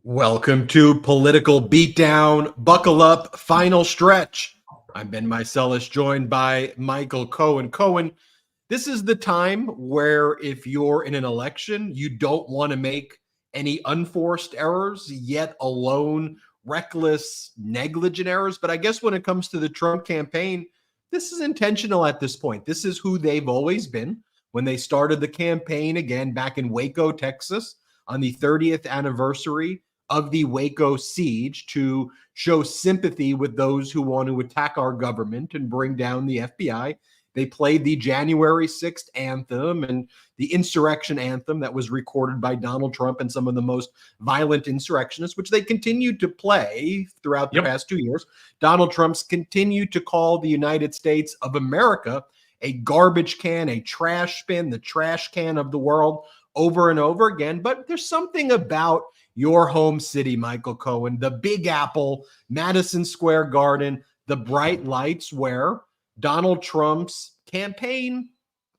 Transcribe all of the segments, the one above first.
Welcome to Political Beatdown. Buckle up, final stretch. I'm Ben Meiselas, joined by Michael Cohen. Cohen, this is the time where if you're in an election, you don't want to make any unforced errors, yet alone reckless, negligent errors. But I guess when it comes to the Trump campaign, this is intentional at this point. This is who they've always been. When they started the campaign again back in Waco, Texas, on the 30th anniversary of the Waco siege, to show sympathy with those who want to attack our government and bring down the FBI. They played the January 6th anthem and the insurrection anthem that was recorded by Donald Trump and some of the most violent insurrectionists, which they continued to play throughout the past 2 years. Donald Trump's continued to call the United States of America a garbage can, a trash bin, the trash can of the world, over and over again. But there's something about your home city, Michael Cohen, the Big Apple, Madison Square Garden, the bright lights, where Donald Trump's campaign,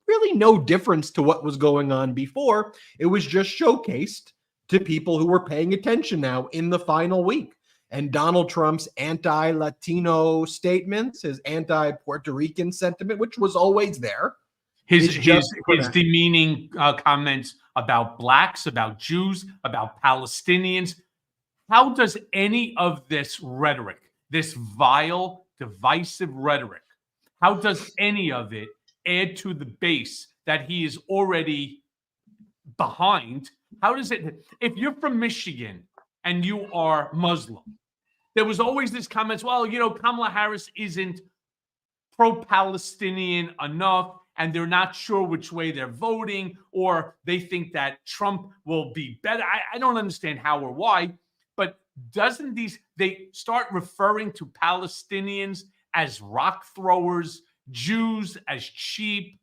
really no difference to what was going on before. It was just showcased to people who were paying attention now in the final week. And Donald Trump's anti-Latino statements, his anti-Puerto Rican sentiment, which was always there. His demeaning comments about blacks, about Jews, about Palestinians. How does any of this rhetoric, this vile, divisive rhetoric, how does any of it add to the base that he is already behind? How does it, if you're from Michigan and you are Muslim, there was always this comment, well, you know, Kamala Harris isn't pro-Palestinian enough, and they're not sure which way they're voting, or they think that Trump will be better. I don't understand how or why, but they start referring to Palestinians as rock throwers, Jews as cheap.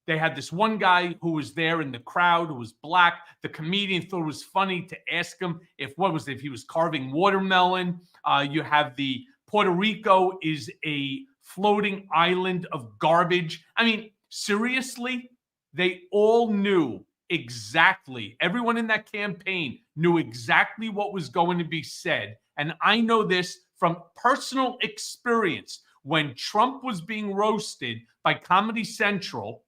They had this one guy who was there in the crowd who was black. The comedian thought it was funny to ask him if he was carving watermelon. You have the Puerto Rico is a floating island of garbage. I mean, seriously, they all knew exactly. Everyone in that campaign knew exactly what was going to be said. And I know this from personal experience. When Trump was being roasted by Comedy Central,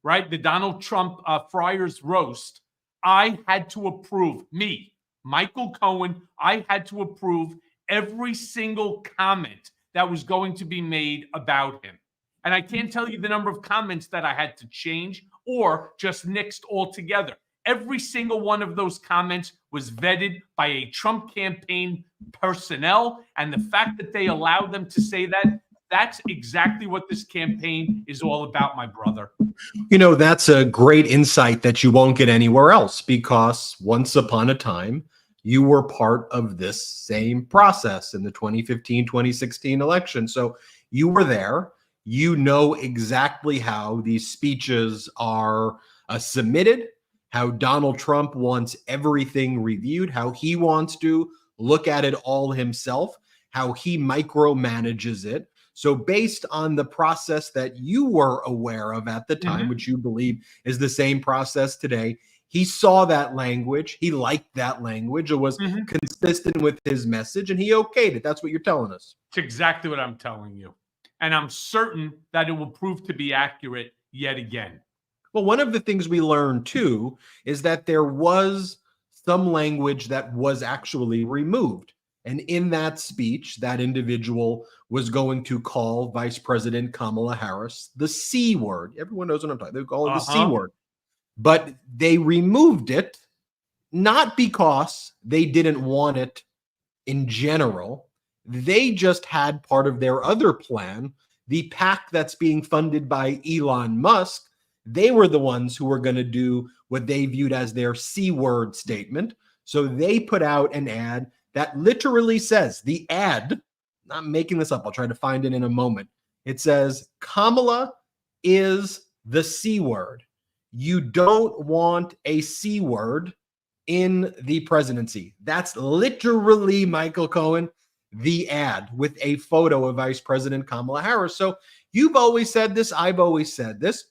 right, the Donald Trump Friars roast, I had to approve, Michael Cohen, I had to approve every single comment that was going to be made about him. And I can't tell you the number of comments that I had to change or just nixed altogether. Every single one of those comments was vetted by a Trump campaign personnel. And the fact that they allowed them to say that, that's exactly what this campaign is all about, my brother. You know, that's a great insight that you won't get anywhere else, because once upon a time, you were part of this same process in the 2015-2016 election. So you were there. You know exactly how these speeches are submitted, how Donald Trump wants everything reviewed, how he wants to look at it all himself, how he micromanages it. So based on the process that you were aware of at the time, which you believe is the same process today, he saw that language. He liked that language. It was consistent with his message, and he okayed it. That's what you're telling us. It's exactly what I'm telling you. And I'm certain that it will prove to be accurate yet again. Well, one of the things we learned, too, is that there was some language that was actually removed. And in that speech, that individual was going to call Vice President Kamala Harris the C word. Everyone knows what I'm talking about. They call it the C word. But they removed it, not because they didn't want it in general. They just had part of their other plan, the PAC that's being funded by Elon Musk. They were the ones who were going to do what they viewed as their C word statement. So they put out an ad that literally says, the ad, I'm making this up, I'll try to find it in a moment. It says, Kamala is the C word. You don't want a C word in the presidency. That's literally, Michael Cohen, the ad with a photo of Vice President Kamala Harris. So you've always said this. I've always said this.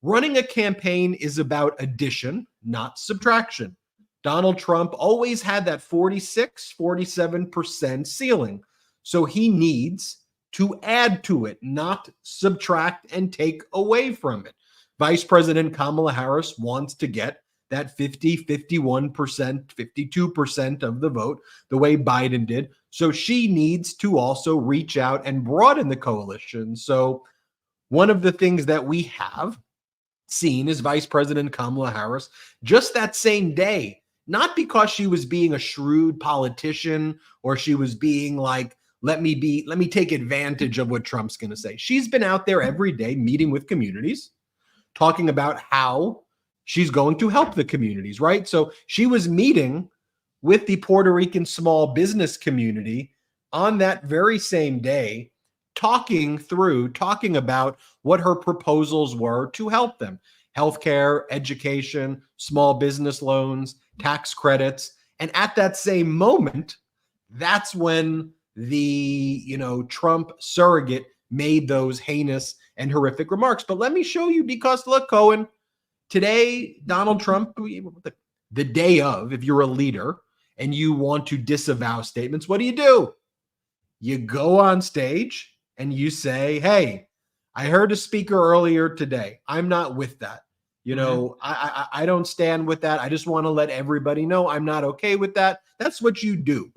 Running a campaign is about addition, not subtraction. Donald Trump always had that 46, 47% ceiling. So he needs to add to it, not subtract and take away from it. Vice President Kamala Harris wants to get that 50, 51%, 52% of the vote, the way Biden did. So she needs to also reach out and broaden the coalition. So one of the things that we have seen is Vice President Kamala Harris just that same day, not because she was being a shrewd politician or she was being like, let me take advantage of what Trump's going to say. She's been out there every day meeting with communities, talking about how she's going to help the communities, right? So she was meeting with the Puerto Rican small business community on that very same day, talking about what her proposals were to help them. Healthcare, education, small business loans, tax credits. And at that same moment, that's when the, Trump surrogate made those heinous and horrific remarks. But let me show you, because look, Cohen, today, Donald Trump, the day of, if you're a leader and you want to disavow statements, what do? You go on stage and you say, hey, I heard a speaker earlier today. I'm not with that. I don't stand with that. I just want to let everybody know I'm not okay with that. That's what you do.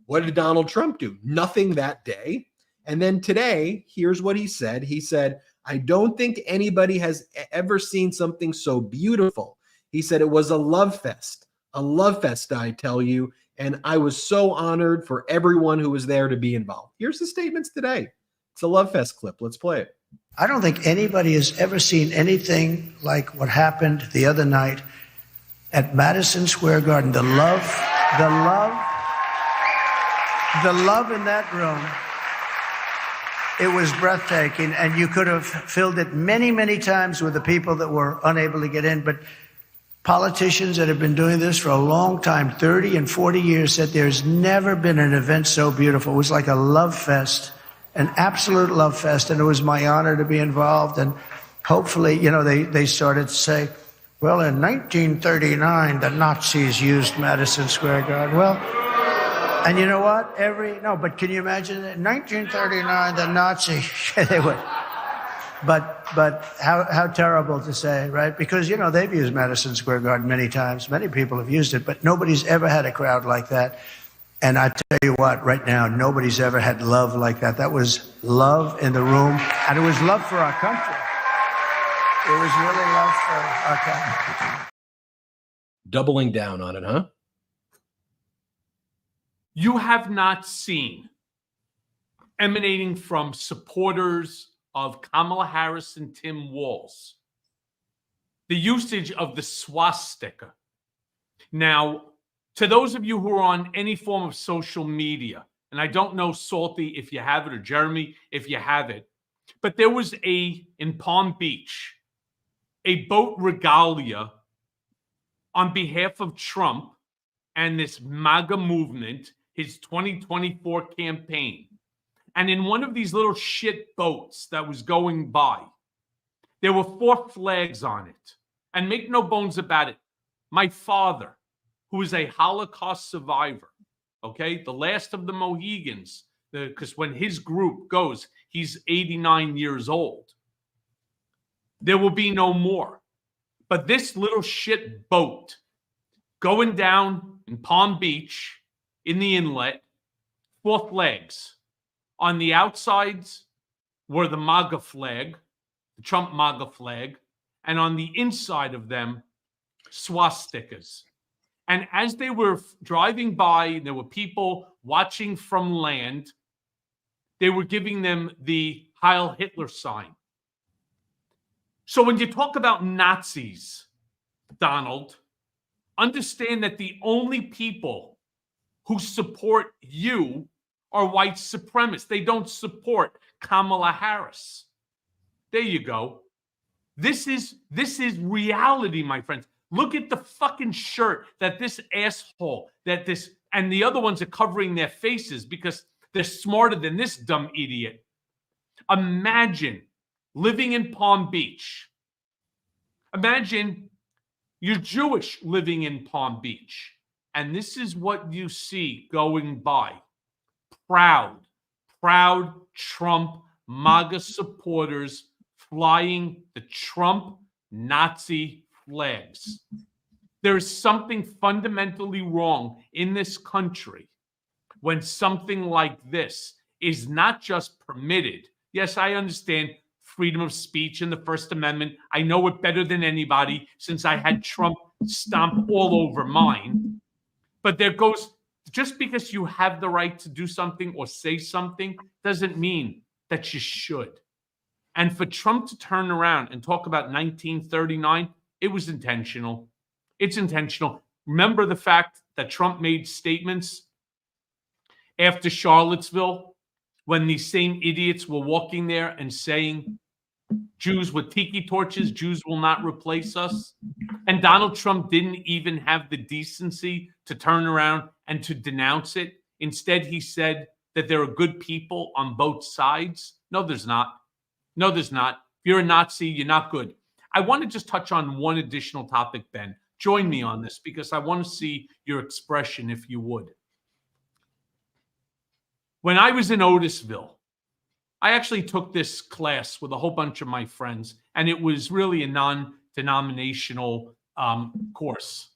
What did Donald Trump do? Nothing that day. And then today, here's what he said. He said, I don't think anybody has ever seen something so beautiful. He said it was a love fest, I tell you. And I was so honored for everyone who was there to be involved. Here's the statements today. It's a love fest clip. Let's play it. I don't think anybody has ever seen anything like what happened the other night at Madison Square Garden. The love in that room. It was breathtaking, and you could have filled it many, many times with the people that were unable to get in. But politicians that have been doing this for a long time, 30 and 40 years, said there's never been an event so beautiful. It was like a love fest, an absolute love fest, and it was my honor to be involved. And hopefully, they started to say, well, in 1939, the Nazis used Madison Square Garden. Well, and you know what? But can you imagine it? In 1939, the Nazi, they would. But how terrible to say, right? Because, they've used Madison Square Garden many times. Many people have used it, but nobody's ever had a crowd like that. And I tell you what, right now, nobody's ever had love like that. That was love in the room, and it was love for our country. It was really love for our country. Doubling down on it, huh? You have not seen, emanating from supporters of Kamala Harris and Tim Walz, the usage of the swastika. Now, to those of you who are on any form of social media, and I don't know, Salty, if you have it, or Jeremy, if you have it, but there was in Palm Beach, a boat regalia on behalf of Trump and this MAGA movement, his 2024 campaign. And in one of these little shit boats that was going by, there were 4 flags on it. And make no bones about it, my father, who is a Holocaust survivor, okay, the last of the Mohegans, because when his group goes, he's 89 years old. There will be no more. But this little shit boat going down in Palm Beach, in the inlet, 4 flags. On the outsides were the MAGA flag, the Trump MAGA flag, and on the inside of them, swastikas. And as they were driving by, there were people watching from land. They were giving them the Heil Hitler sign. So when you talk about Nazis, Donald, understand that the only people who support you are white supremacists. They don't support Kamala Harris. There you go. This is reality, my friends. Look at the fucking shirt that this asshole, and the other ones are covering their faces because they're smarter than this dumb idiot. Imagine living in Palm Beach. Imagine you're Jewish living in Palm Beach. And this is what you see going by. Proud Trump MAGA supporters flying the Trump Nazi flags. There is something fundamentally wrong in this country when something like this is not just permitted. Yes, I understand freedom of speech and the First Amendment. I know it better than anybody since I had Trump stomp all over mine. But there goes, just because you have the right to do something or say something doesn't mean that you should. And for Trump to turn around and talk about 1939, it was intentional. It's intentional. Remember the fact that Trump made statements after Charlottesville when these same idiots were walking there and saying, Jews with tiki torches, Jews will not replace us. And Donald Trump didn't even have the decency to turn around and to denounce it. Instead, he said that there are good people on both sides. No, there's not. No, there's not. If you're a Nazi, you're not good. I want to just touch on one additional topic, Ben. Join me on this because I want to see your expression, if you would. When I was in Otisville, I actually took this class with a whole bunch of my friends, and it was really a non-denominational course.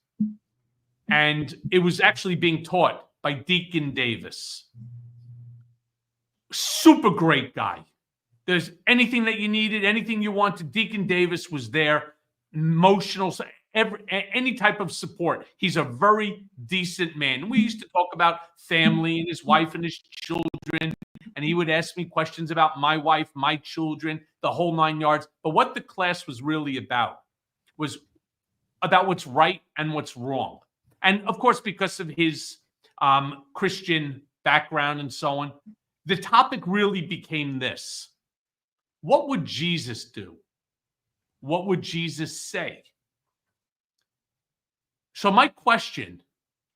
And it was actually being taught by Deacon Davis. Super great guy. There's anything that you needed, anything you wanted, Deacon Davis was there. Emotional, any type of support. He's a very decent man. We used to talk about family and his wife and his children, and he would ask me questions about my wife, my children, the whole 9 yards. But what the class was really about was about what's right and what's wrong. And of course, because of his Christian background and so on, the topic really became this. What would Jesus do? What would Jesus say? So my question,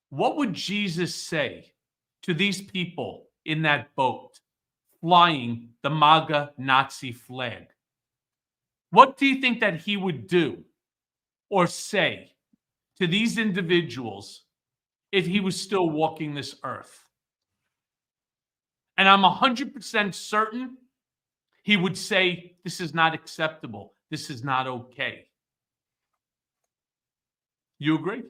what would Jesus say to these people in that boat flying the MAGA Nazi flag? What do you think that he would do or say to these individuals if he was still walking this earth? And I'm 100% certain he would say, this is not acceptable. This is not okay. You agree?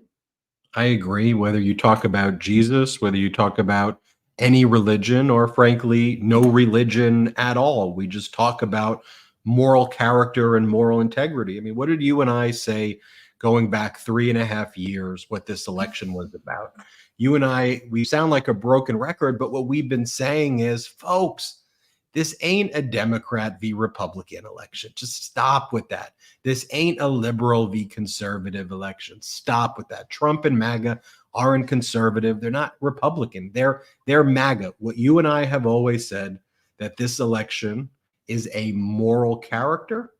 I agree. Whether you talk about Jesus, whether you talk about any religion, or frankly, no religion at all, we just talk about moral character and moral integrity. I mean, what did you and I say going back 3.5 years, what this election was about? You and I, we sound like a broken record, but what we've been saying is, folks, this ain't a Democrat v. Republican election. Just stop with that. This ain't a liberal v. conservative election. Stop with that. Trump and MAGA aren't conservative. They're not Republican. They're MAGA. What you and I have always said, that this election is a moral character,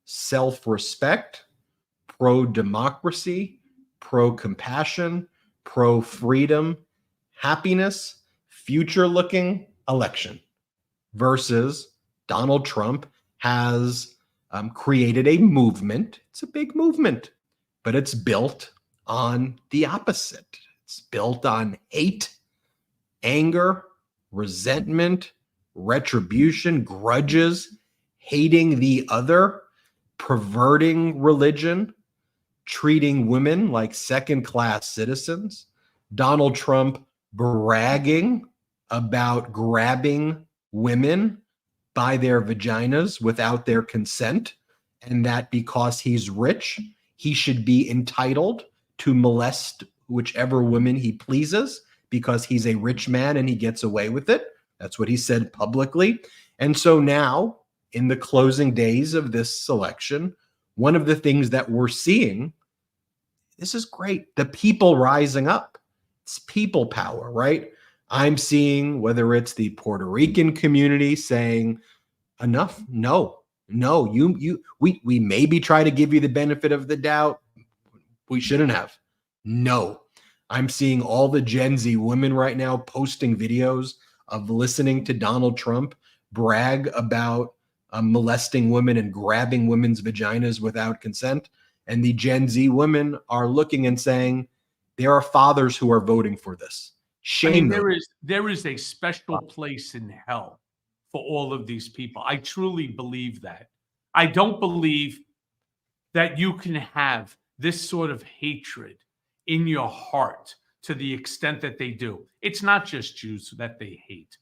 self-respect, pro-democracy, pro-compassion, pro-freedom, happiness, future-looking election. Versus Donald Trump has created a movement. It's a big movement, but it's built on the opposite. It's built on hate, anger, resentment, retribution, grudges, hating the other, perverting religion, treating women like second-class citizens. Donald Trump bragging about grabbing women by their vaginas without their consent, and that because he's rich, he should be entitled to molest whichever woman he pleases because he's a rich man and he gets away with it. That's what he said publicly. And so now, in the closing days of this election, one of the things that we're seeing, this is great, the people rising up. It's people power, right? I'm seeing whether it's the Puerto Rican community saying, enough, no, we maybe try to give you the benefit of the doubt. We shouldn't have. No. I'm seeing all the Gen Z women right now posting videos of listening to Donald Trump brag about molesting women and grabbing women's vaginas without consent. And the Gen Z women are looking and saying, There are fathers who are voting for this. I Shame mean, them. there is a special place in hell for all of these people. I truly believe that. I don't believe that you can have this sort of hatred in your heart to the extent that they do. It's not just Jews that they hate.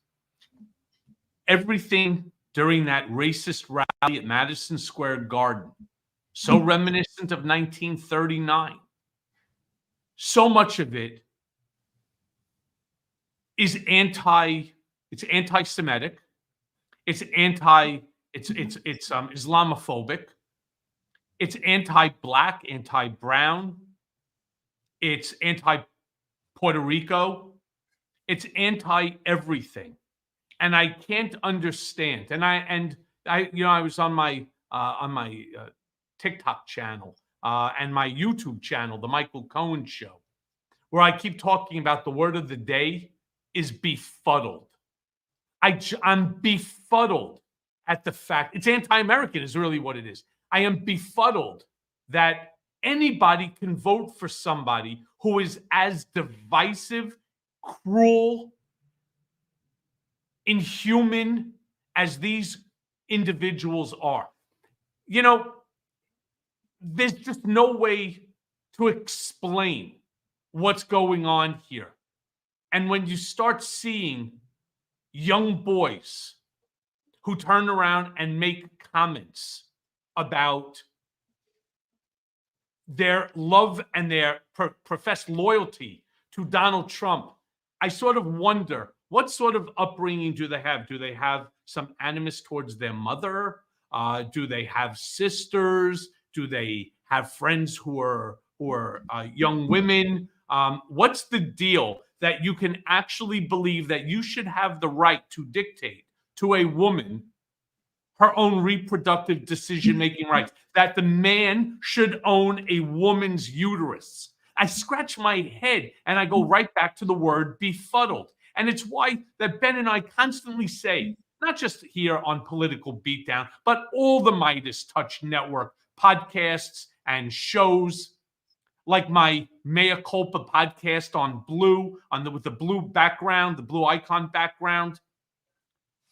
Everything during that racist rally at Madison Square Garden, so reminiscent of 1939, so much of it is it's anti-Semitic, it's Islamophobic, it's anti-black, anti-brown, it's anti-Puerto Rico, it's anti-everything. And I can't understand. And I was on my TikTok channel and my YouTube channel, the Michael Cohen Show, where I keep talking about the word of the day is befuddled. I'm befuddled at the fact it's anti-American is really what it is. I am befuddled that anybody can vote for somebody who is as divisive, cruel, inhuman as these individuals are. You know, there's just no way to explain what's going on here. And when you start seeing young boys who turn around and make comments about their love and their professed loyalty to Donald Trump, I sort of wonder, what sort of upbringing do they have? Do they have some animus towards their mother? Do they have sisters? Do they have friends who are young women? What's the deal that you can actually believe that you should have the right to dictate to a woman her own reproductive decision-making rights, that the man should own a woman's uterus? I scratch my head and I go right back to the word befuddled. And it's why that Ben and I constantly say, not just here on Political Beatdown, but all the Midas Touch Network podcasts and shows, like my Mea Culpa podcast on Blue, with the blue background, the blue icon background.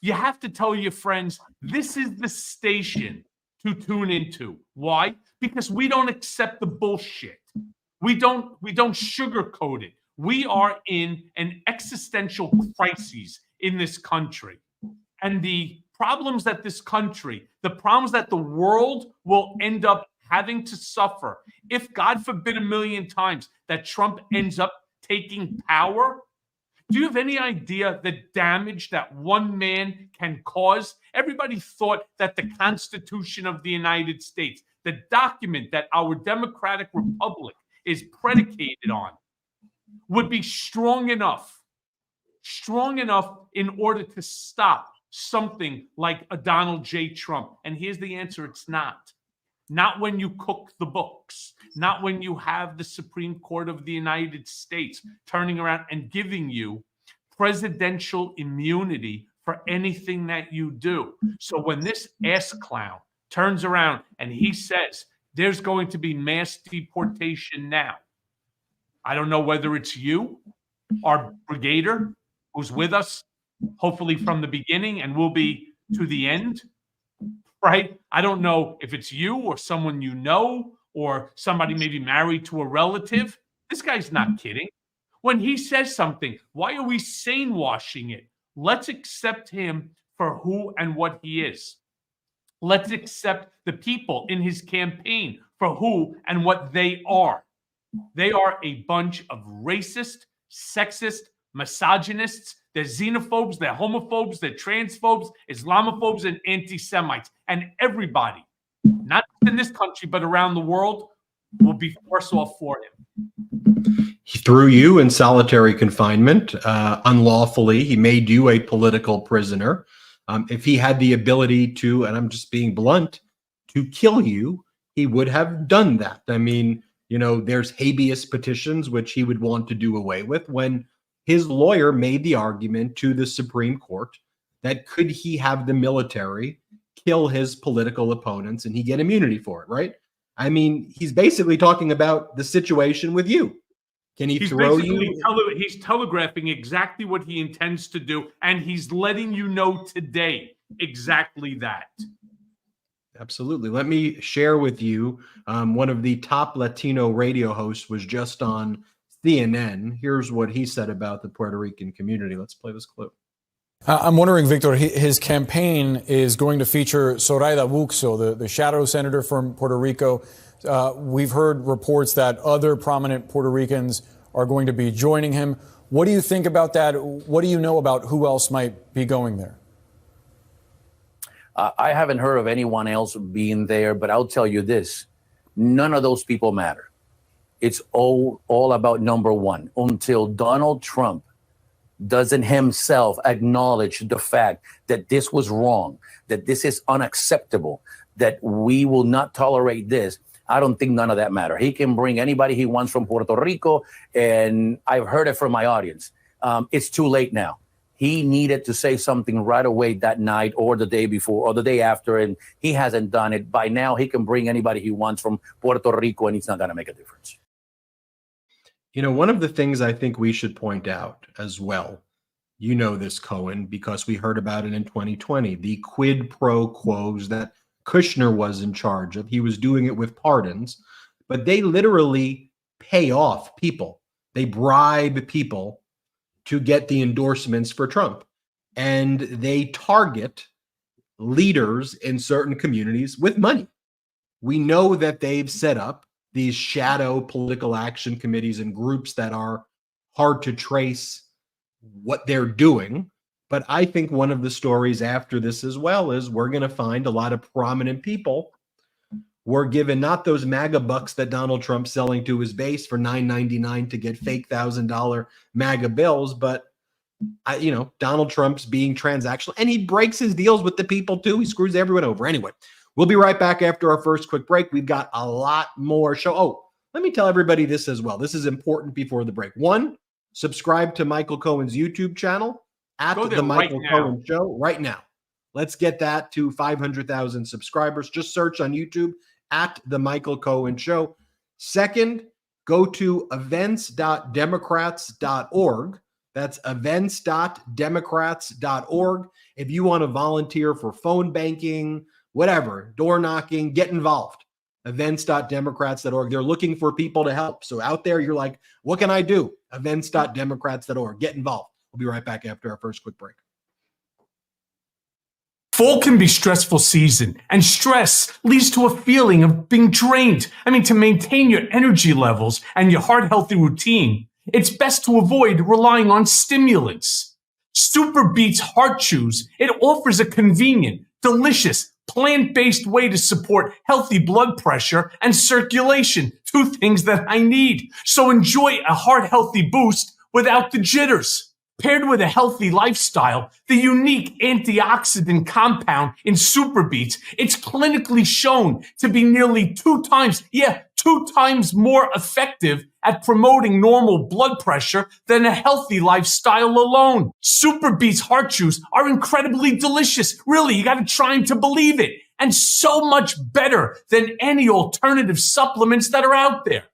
You have to tell your friends, this is the station to tune into. Why? Because we don't accept the bullshit. We don't sugarcoat it. We are in an existential crisis in this country. And the problems that this country, the problems that the world will end up having to suffer, if God forbid a million times that Trump ends up taking power, do you have any idea the damage that one man can cause? Everybody thought that the Constitution of the United States, the document that our democratic republic is predicated on, would be strong enough in order to stop something like a Donald J. Trump. And here's the answer: it's not. Not when you cook the books, not when you have the Supreme Court of the United States turning around and giving you presidential immunity for anything that you do. So when this ass clown turns around and he says there's going to be mass deportation now, I don't know whether it's you, our brigader, who's with us, hopefully from the beginning and will be to the end, right? I don't know if it's you or someone you know or somebody maybe married to a relative. This guy's not kidding. When he says something, why are we sane-washing it? Let's accept him for who and what he is. Let's accept the people in his campaign for who and what they are. They are a bunch of racist, sexist, misogynists. They're xenophobes, they're homophobes, they're transphobes, Islamophobes, and anti-Semites. And everybody, not in this country, but around the world, will be worse off for him. He threw you in solitary confinement unlawfully. He made you a political prisoner. If he had the ability to, and I'm just being blunt, to kill you, he would have done that. I mean, you know, there's habeas petitions, which he would want to do away with, when his lawyer made the argument to the Supreme Court that could he have the military kill his political opponents and he get immunity for it, right? I mean, he's basically talking about the situation with you. Can he He's throw basically you? he's telegraphing exactly what he intends to do, and he's letting you know today exactly that. Absolutely. Let me share with you. One of the top Latino radio hosts was just on CNN. Here's what he said about the Puerto Rican community. Let's play this clip. I'm wondering, Victor, his campaign is going to feature Zoraida Buxo, the shadow senator from Puerto Rico. We've heard reports that other prominent Puerto Ricans are going to be joining him. What do you think about that? What do you know about who else might be going there? I haven't heard of anyone else being there, but I'll tell you this. None of those people matter. It's all about number one. Until Donald Trump doesn't himself acknowledge the fact that this was wrong, that this is unacceptable, that we will not tolerate this, I don't think none of that matter. He can bring anybody he wants from Puerto Rico, and I've heard it from my audience. It's too late now. He needed to say something right away that night or the day before or the day after, and he hasn't done it. By now, he can bring anybody he wants from Puerto Rico, and it's not going to make a difference. You know, one of the things I think we should point out as well, you know this, Cohen, because we heard about it in 2020, the quid pro quos that Kushner was in charge of. He was doing it with pardons, but they literally pay off people. They bribe people to get the endorsements for Trump. And they target leaders in certain communities with money. We know that they've set up these shadow political action committees and groups that are hard to trace what they're doing. But I think one of the stories after this as well is we're going to find a lot of prominent people were given not those MAGA bucks that Donald Trump's selling to his base for $9.99 to get fake $1,000 MAGA bills, but Donald Trump's being transactional, and he breaks his deals with the people too. He screws everyone over. Anyway, we'll be right back after our first quick break. We've got a lot more show. Oh, let me tell everybody this as well. This is important before the break. One, subscribe to Michael Cohen's YouTube channel at the Michael Cohen Show right now. Let's get that to 500,000 subscribers. Just search on YouTube at the Michael Cohen Show. Second, go to events.democrats.org. That's events.democrats.org. If you want to volunteer for phone banking, whatever, door knocking, get involved. Events.democrats.org. They're looking for people to help. So out there, you're like, what can I do? Events.democrats.org. Get involved. We'll be right back after our first quick break. Fall can be a stressful season, and stress leads to a feeling of being drained. To maintain your energy levels and your heart-healthy routine, it's best to avoid relying on stimulants. Super Beets Heart Chews, it offers a convenient, delicious, plant-based way to support healthy blood pressure and circulation, two things that I need. So enjoy a heart-healthy boost without the jitters. Paired with a healthy lifestyle, the unique antioxidant compound in Super Beets, it's clinically shown to be nearly two times more effective at promoting normal blood pressure than a healthy lifestyle alone. Super Beets Heart Chews are incredibly delicious. Really, you got to try them to believe it. And so much better than any alternative supplements that are out there.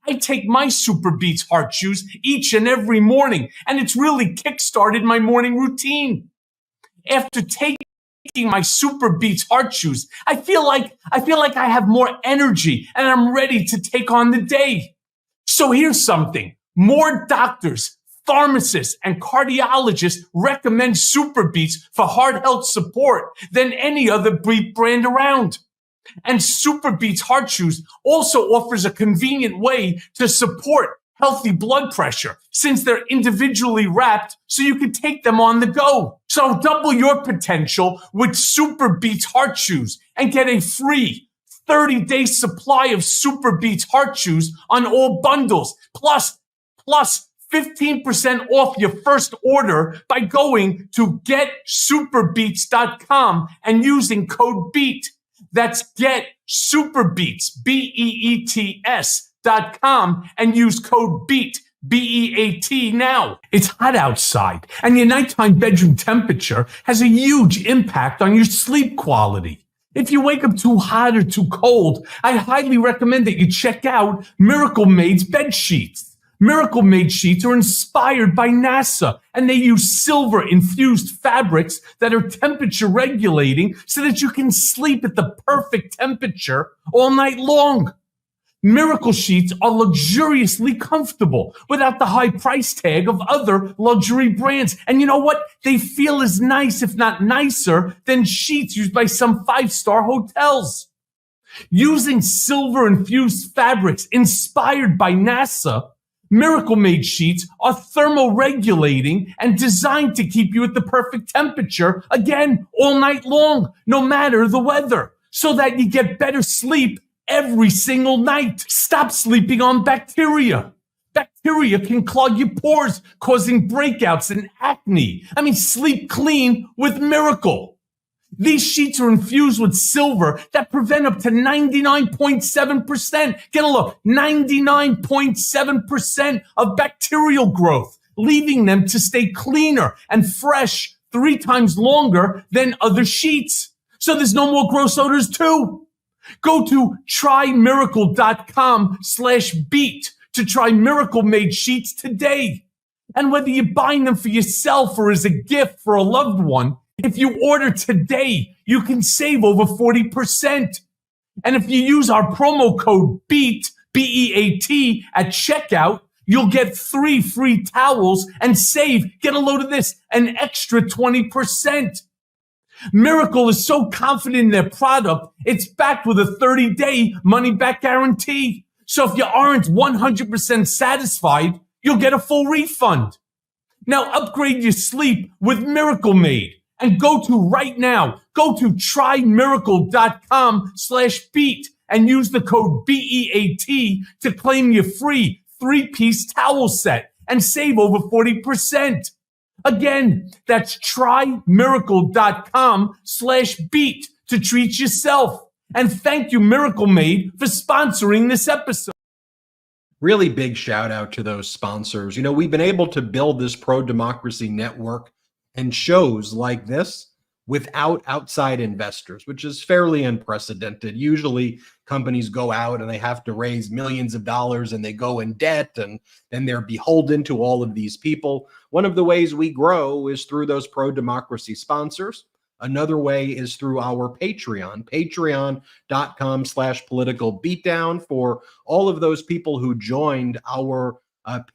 I take my Super Beets Heart Chews each and every morning, and it's really kickstarted my morning routine. After taking my Super Beets Heart Chews, I feel like I have more energy and I'm ready to take on the day. So here's something. More doctors, pharmacists, and cardiologists recommend Super Beets for heart health support than any other brand around. And Super Beets Heart Chews also offers a convenient way to support healthy blood pressure since they're individually wrapped so you can take them on the go. So double your potential with Super Beets Heart Chews and get a free 30-day supply of Super Beets Heart Chews on all bundles, plus 15% off your first order by going to getsuperbeets.com and using code BEAT. That's getsuperbeets, BEETS.com, and use code BEAT, BEAT now. It's hot outside, and your nighttime bedroom temperature has a huge impact on your sleep quality. If you wake up too hot or too cold, I highly recommend that you check out Miracle Made's bed sheets. Miracle Made sheets are inspired by NASA, and they use silver-infused fabrics that are temperature regulating so that you can sleep at the perfect temperature all night long. Miracle sheets are luxuriously comfortable without the high price tag of other luxury brands. And you know what? They feel as nice, if not nicer, than sheets used by some five-star hotels. Using silver-infused fabrics inspired by NASA, Miracle Made sheets are thermoregulating and designed to keep you at the perfect temperature, again, all night long, no matter the weather, so that you get better sleep every single night. Stop sleeping on bacteria. Bacteria can clog your pores, causing breakouts and acne. Sleep clean with Miracle. These sheets are infused with silver that prevent up to 99.7%. Get a look, 99.7% of bacterial growth, leaving them to stay cleaner and fresh 3 times longer than other sheets. So there's no more gross odors too. Go to trymiracle.com/beat to try Miracle Made sheets today. And whether you're buying them for yourself or as a gift for a loved one, if you order today, you can save over 40%. And if you use our promo code BEAT, B-E-A-T, at checkout, you'll get 3 free towels and save, get a load of this, an extra 20%. Miracle is so confident in their product, it's backed with a 30-day money-back guarantee. So if you aren't 100% satisfied, you'll get a full refund. Now upgrade your sleep with Miracle Made. And go to trymiracle.com/beat and use the code BEAT to claim your free 3-piece towel set and save over 40%. Again, that's trymiracle.com/beat to treat yourself. And thank you, Miracle Made, for sponsoring this episode. Really big shout out to those sponsors. We've been able to build this pro-democracy network and shows like this without outside investors, which is fairly unprecedented. Usually companies go out and they have to raise millions of dollars and they go in debt and then they're beholden to all of these people. One of the ways we grow is through those pro-democracy sponsors. Another way is through our Patreon, patreon.com/political beatdown. For all of those people who joined our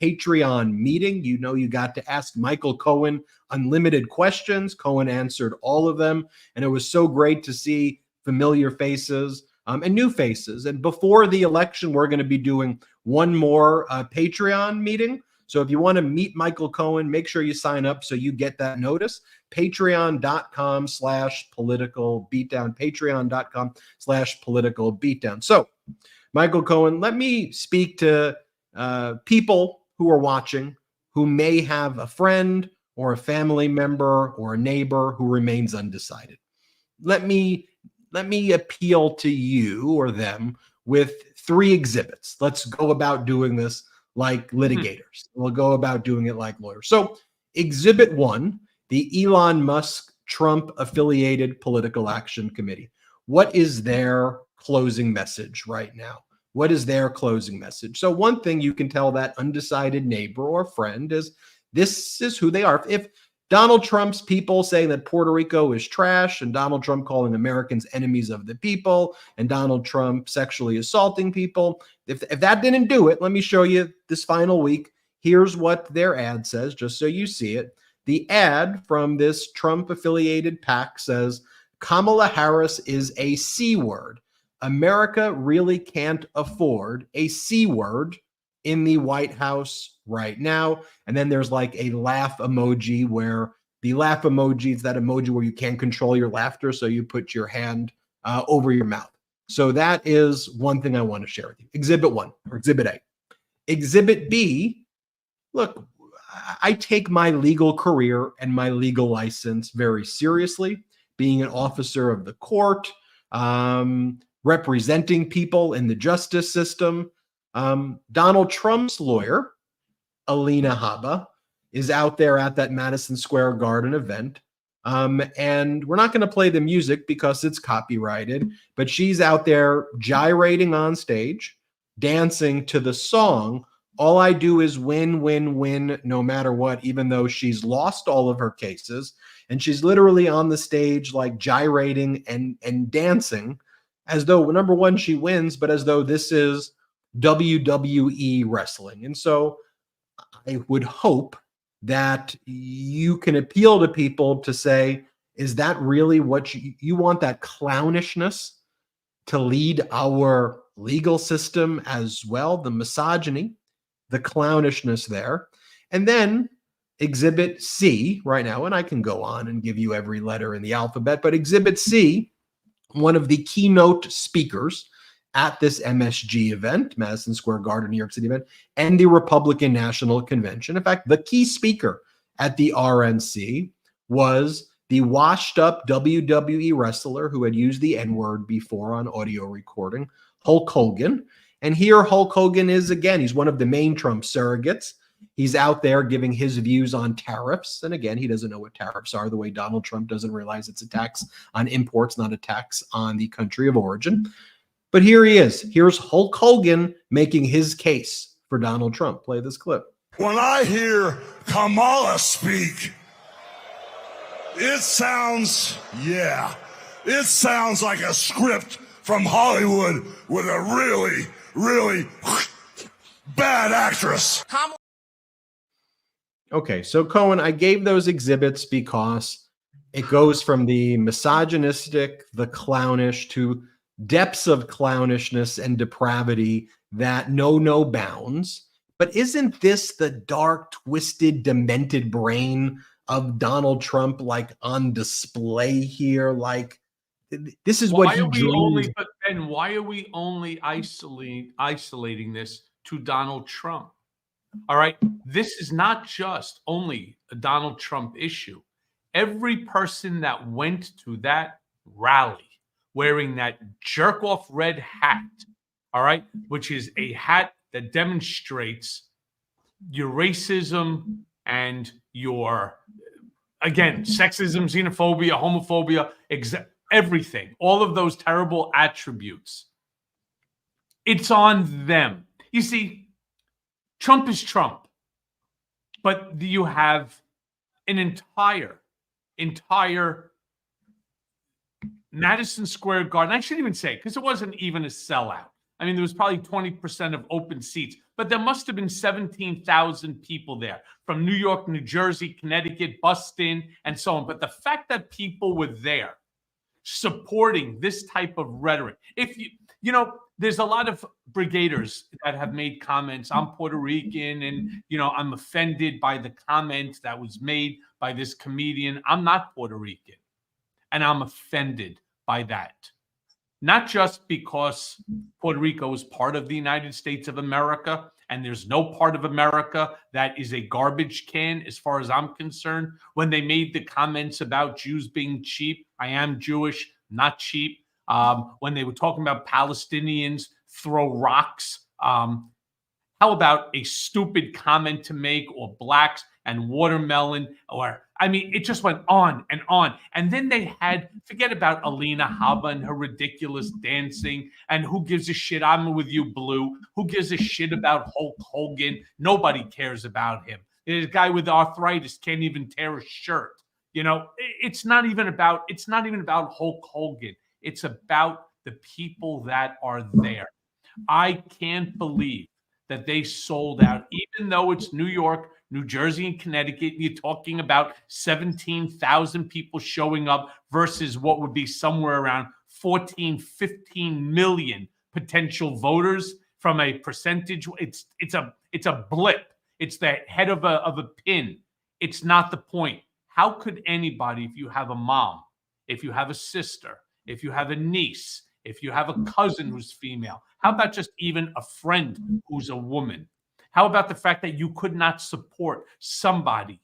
Patreon meeting, you got to ask Michael Cohen unlimited questions. Cohen answered all of them. And it was so great to see familiar faces and new faces. And before the election, we're going to be doing one more Patreon meeting. So if you want to meet Michael Cohen, make sure you sign up so you get that notice. Patreon.com/political beatdown, patreon.com/political beatdown. So Michael Cohen, let me speak to people who are watching who may have a friend or a family member or a neighbor who remains undecided. Let me appeal to you or them with 3 exhibits. Let's go about doing this like litigators. We'll go about doing it like lawyers. So exhibit 1, the Elon Musk Trump affiliated political action committee. What is their closing message right now? What is their closing message? So one thing you can tell that undecided neighbor or friend is this is who they are. If Donald Trump's people saying that Puerto Rico is trash and Donald Trump calling Americans enemies of the people and Donald Trump sexually assaulting people, if that didn't do it, let me show you this final week. Here's what their ad says, just so you see it. The ad from this Trump-affiliated PAC says, Kamala Harris is a C word. America really can't afford a C word in the White House right now. And then there's like a laugh emoji where the laugh emoji is that emoji where you can't control your laughter. So you put your hand over your mouth. So that is one thing I want to share with you. Exhibit 1 or Exhibit A. Exhibit B, look, I take my legal career and my legal license very seriously. Being an officer of the court, representing people in the justice system. Donald Trump's lawyer, Alina Habba, is out there at that Madison Square Garden event. And we're not going to play the music because it's copyrighted, but she's out there gyrating on stage, dancing to the song All I do is win, win, win, no matter what, even though she's lost all of her cases. And she's literally on the stage, like gyrating and dancing as though, number one, she wins, but as though this is WWE wrestling. And so I would hope that you can appeal to people to say, is that really what you want, that clownishness to lead our legal system as well? The misogyny, the clownishness there. And then Exhibit C right now, and I can go on and give you every letter in the alphabet, but Exhibit C, one of the keynote speakers at this MSG event, Madison Square Garden, New York City event, and the Republican National Convention. In fact, the key speaker at the RNC was the washed up WWE wrestler who had used the N-word before on audio recording, Hulk Hogan. And here Hulk Hogan is again. He's one of the main Trump surrogates. He's out there giving his views on tariffs. And again, he doesn't know what tariffs are, the way Donald Trump doesn't realize it's a tax on imports, not a tax on the country of origin. But here he is. Here's Hulk Hogan making his case for Donald Trump. Play this clip. When I hear Kamala speak, it sounds like a script from Hollywood with a really, really bad actress. Okay, so Cohen, I gave those exhibits because it goes from the misogynistic, the clownish, to depths of clownishness and depravity that know no bounds. But isn't this the dark, twisted, demented brain of Donald Trump, like on display here? Like, this is what he dreams. But then why are we only isolating this to Donald Trump? All right, this is not just only a Donald Trump issue. Every person that went to that rally wearing that jerk-off red hat, all right, which is a hat that demonstrates your racism and your, again, sexism, xenophobia, homophobia, everything, all of those terrible attributes. It's on them. You see, Trump is Trump, but you have an entire Madison Square Garden. I shouldn't even say, because it wasn't even a sellout. I mean, there was probably 20% of open seats, but there must have been 17,000 people there from New York, New Jersey, Connecticut, Boston, and so on. But the fact that people were there supporting this type of rhetoric, there's a lot of brigaders that have made comments. I'm Puerto Rican and, I'm offended by the comment that was made by this comedian. I'm not Puerto Rican and I'm offended by that. Not just because Puerto Rico is part of the United States of America and there's no part of America that is a garbage can as far as I'm concerned. When they made the comments about Jews being cheap, I am Jewish, not cheap. When they were talking about Palestinians throw rocks, how about a stupid comment to make, or blacks and watermelon, it just went on and on. And then they had, forget about Alina Habba and her ridiculous dancing, and who gives a shit, I'm with you, Blue. Who gives a shit about Hulk Hogan? Nobody cares about him. The guy with arthritis can't even tear a shirt. It's not even about Hulk Hogan. It's about the people that are there. I can't believe that they sold out, even though it's New York, New Jersey, and Connecticut. And you're talking about 17,000 people showing up versus what would be somewhere around 14, 15 million potential voters. From a percentage, it's a blip. It's the head of a pin. It's not the point. How could anybody, if you have a mom, if you have a sister, if you have a niece, if you have a cousin who's female, how about just even a friend who's a woman? How about the fact that you could not support somebody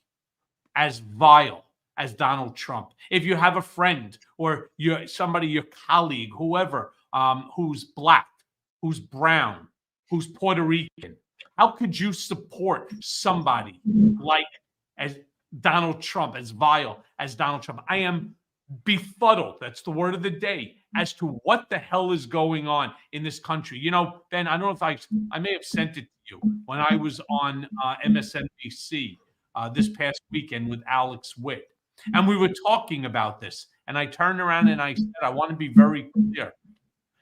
as vile as Donald Trump? If you have a friend or your colleague, whoever, who's black, who's brown, who's Puerto Rican, how could you support somebody like as Donald Trump, as vile as Donald Trump? I am befuddled, that's the word of the day, as to what the hell is going on in this country. You know, Ben, I don't know if I may have sent it to you when I was on MSNBC this past weekend with Alex Witt. And we were talking about this. And I turned around and I said, I want to be very clear.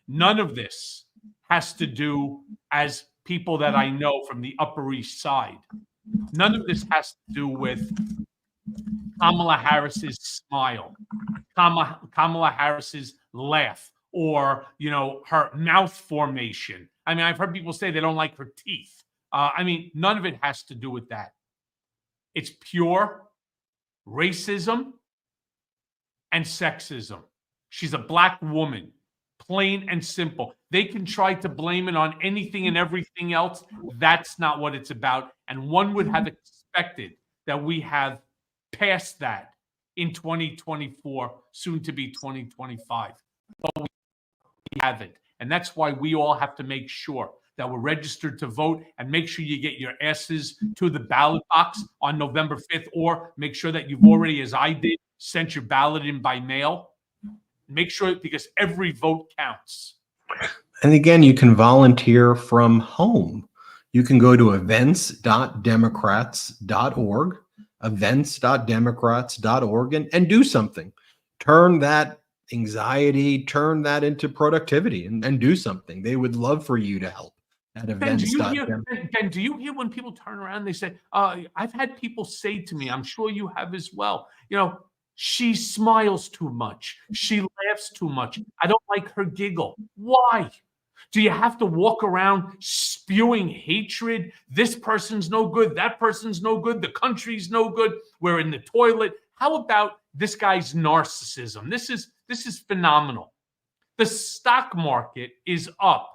None of this has to do, as people that I know from the Upper East Side, none of this has to do with Kamala Harris's smile, Kamala Harris's laugh, or, you know, her mouth formation. I mean, I've heard people say they don't like her teeth. I mean, none of it has to do with that. It's pure racism and sexism. She's a black woman, plain and simple. They can try to blame it on anything and everything else. That's not what it's about. And one would have expected that we have passed that in 2024, soon to be 2025. But we haven't. And that's why we all have to make sure that we're registered to vote, and make sure you get your asses to the ballot box on November 5th, or make sure that you've already, as I did, sent your ballot in by mail. Make sure, because every vote counts. And again, you can volunteer from home. You can go to events.democrats.org, events.democrats.org, and do something. Turn that anxiety, turn that into productivity, and do something. They would love for you to help at events. Ben, do you hear when people turn around and they say, I've had people say to me, I'm sure you have as well, you know, she smiles too much. She laughs too much. I don't like her giggle. Why? Do you have to walk around spewing hatred? This person's no good. That person's no good. The country's no good. We're in the toilet. How about this guy's narcissism? This is phenomenal. The stock market is up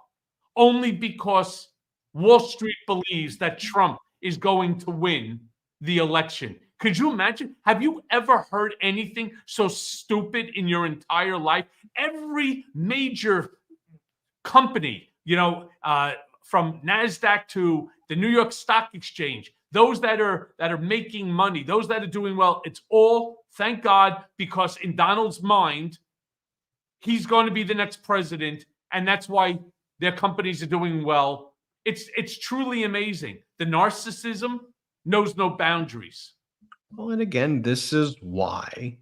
only because Wall Street believes that Trump is going to win the election. Could you imagine? Have you ever heard anything so stupid in your entire life? Every major company, you know, from NASDAQ to the New York Stock Exchange, those that are making money, those that are doing well, it's all, thank God, because in Donald's mind, he's going to be the next president, and that's why their companies are doing well. It's truly amazing. The narcissism knows no boundaries. Well, and again, this is why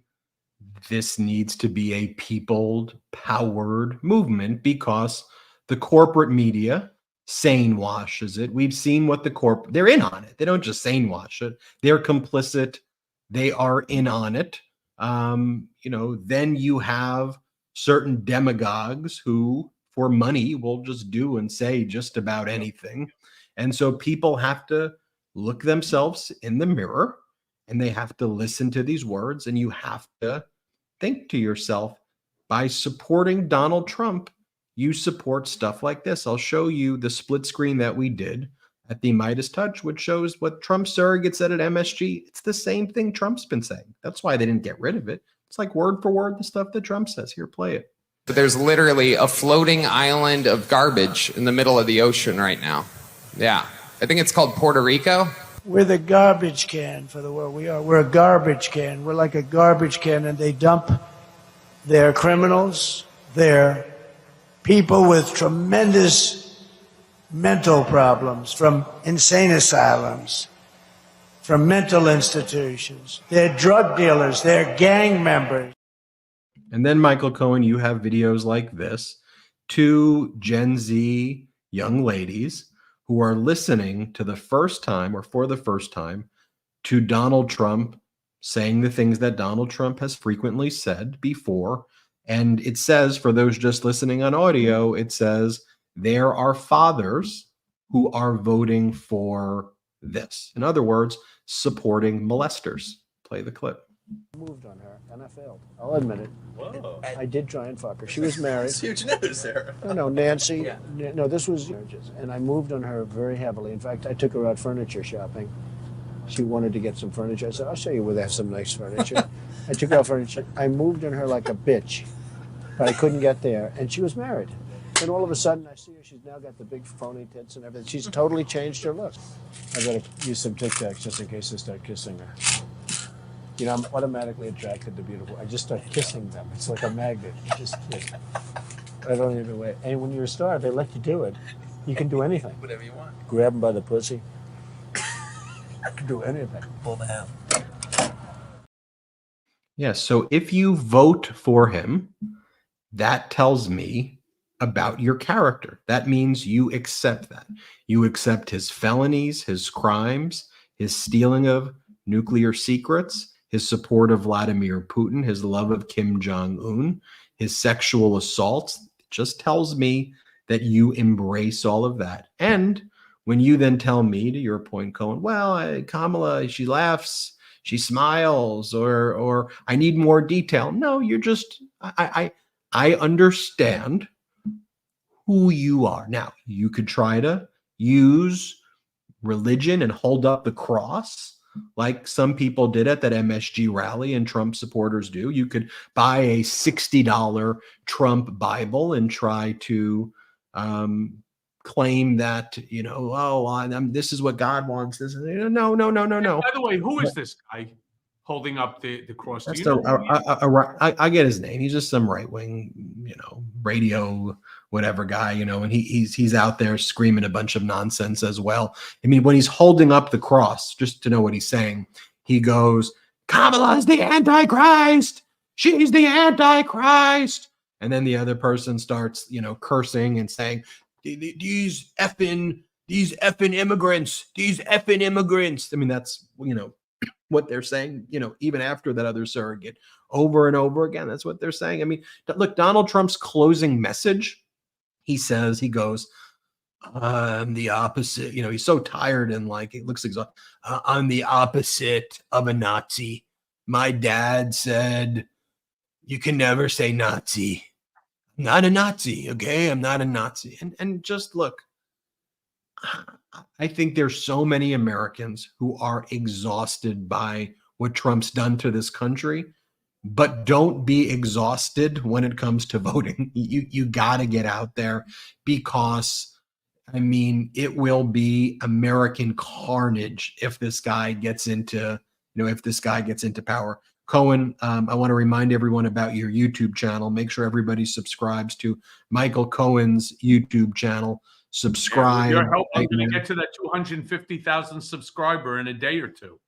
this needs to be a people-powered movement, because the corporate media sane washes it. We've seen what they're in on it. They don't just sane wash it. They're complicit. They are in on it. You know, then you have certain demagogues who, for money, will just do and say just about anything. And so people have to look themselves in the mirror, and they have to listen to these words, and you have to think to yourself, by supporting Donald Trump, you support stuff like this. I'll show you the split screen that we did at the Midas Touch, which shows what Trump surrogate said at MSG. It's the same thing Trump's been saying. That's why they didn't get rid of it. It's like word for word the stuff that Trump says. Here, play it. But there's literally a floating island of garbage in the middle of the ocean right now. Yeah. I think it's called Puerto Rico. We're the garbage can for the world. We're a garbage can. We're like a garbage can, and they dump their criminals, their people with tremendous mental problems from insane asylums, from mental institutions. They're drug dealers. They're gang members. And then, Michael Cohen, you have videos like this, 2 Gen Z young ladies who are listening to the first time, or for the first time, to Donald Trump saying the things that Donald Trump has frequently said before. And it says, for those just listening on audio, it says, there are fathers who are voting for this. In other words, supporting molesters. Play the clip. Moved on her, and I failed. I'll admit it. Whoa. I did try and fuck her. She was married. That's huge news, Sarah. No, Nancy. Yeah. No, this was marriages. And I moved on her very heavily. In fact, I took her out furniture shopping. She wanted to get some furniture. I said, I'll show you where they have some nice furniture. I took her out furniture. I moved on her like a bitch, but I couldn't get there. And she was married. And all of a sudden, I see her. She's now got the big phony tits and everything. She's totally changed her look. I better use some Tic Tacs just in case I start kissing her. You know, I'm automatically attracted to beautiful. I just start kissing them. It's like a magnet. You just kiss. I don't even wait. And when you're a star, they let you do it. You can do anything. Whatever you want. Grab them by the pussy. Do anything. Pull the hell. Yeah. So if you vote for him, that tells me about your character. That means you accept that. You accept his felonies, his crimes, his stealing of nuclear secrets, his support of Vladimir Putin, his love of Kim Jong-un, his sexual assaults. It just tells me that you embrace all of that. And when you then tell me, to your point, Cohen, well, Kamala, she laughs, she smiles, or I need more detail. No, you're just, I understand who you are. Now, you could try to use religion and hold up the cross like some people did at that MSG rally and Trump supporters do. You could buy a $60 Trump Bible and try to claim that, you know, this is what God wants. This is, no. By the way, who is this guy holding up the cross? That's Do you know I get his name. He's just some right wing, you know, radio whatever guy, you know, and he's out there screaming a bunch of nonsense as well. I mean, when he's holding up the cross, just to know what he's saying, he goes, "Kamala's the Antichrist. She's the Antichrist." And then the other person starts, you know, cursing and saying, "These effing immigrants, these effing immigrants." I mean, that's, you know, what they're saying, you know, even after that other surrogate, over and over again. That's what they're saying. I mean, look, Donald Trump's closing message, he goes, "I'm the opposite." You know, he's so tired and like, it looks exhausted. "I'm the opposite of a Nazi. My dad said, you can never say Nazi. I'm not a Nazi, okay? I'm not a Nazi." And just look, I think there's so many Americans who are exhausted by what Trump's done to this country, but don't be exhausted when it comes to voting. You got to get out there, because I mean, it will be American carnage if this guy gets into, power. Cohen, I want to remind everyone about your YouTube channel. Make sure everybody subscribes to Michael Cohen's YouTube channel. Subscribe. Your help, I'm going to get to that 250,000 subscriber in a day or two.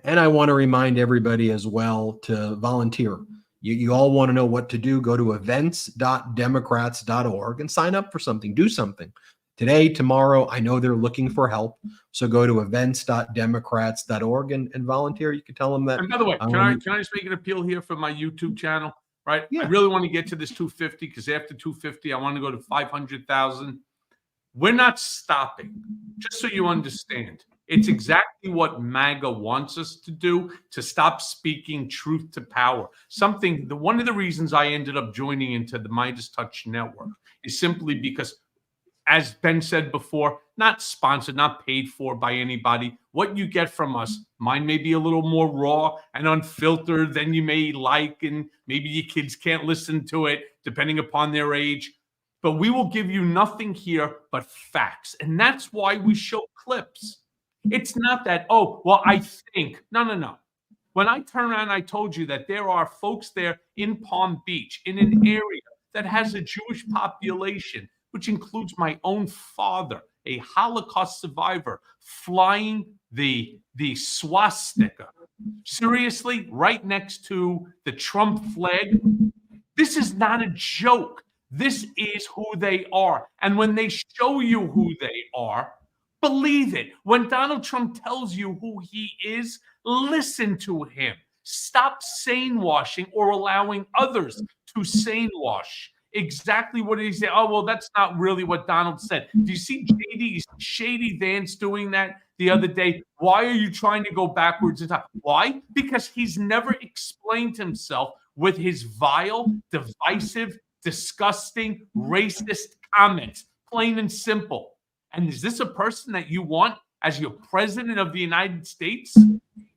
And I want to remind everybody as well to volunteer. You all want to know what to do. Go to events.democrats.org and sign up for something. Do something. Today, tomorrow, I know they're looking for help. So go to events.democrats.org and volunteer. You can tell them that. And by the way, can I just make an appeal here for my YouTube channel? Right? Yeah. I really want to get to this 250, because after 250, I want to go to 500,000. We're not stopping, just so you understand. It's exactly what MAGA wants us to do, to stop speaking truth to power. One of the reasons I ended up joining into the Midas Touch Network is simply because, as Ben said before, not sponsored, not paid for by anybody. What you get from us, mine may be a little more raw and unfiltered than you may like, and maybe your kids can't listen to it, depending upon their age. But we will give you nothing here but facts. And that's why we show clips. It's not that, oh, well, I think. No. When I turn around, I told you that there are folks there in Palm Beach, in an area that has a Jewish population, which includes my own father, a Holocaust survivor, flying the swastika, seriously, right next to the Trump flag. This is not a joke. This is who they are. And when they show you who they are, believe it. When Donald Trump tells you who he is, listen to him. Stop sane washing or allowing others to sane wash. Exactly what he said. Oh, well, that's not really what Donald said. Do you see Shady Vance doing that the other day? Why are you trying to go backwards in time? Why? Because he's never explained himself with his vile, divisive, disgusting, racist comments, plain and simple. And is this a person that you want as your president of the United States?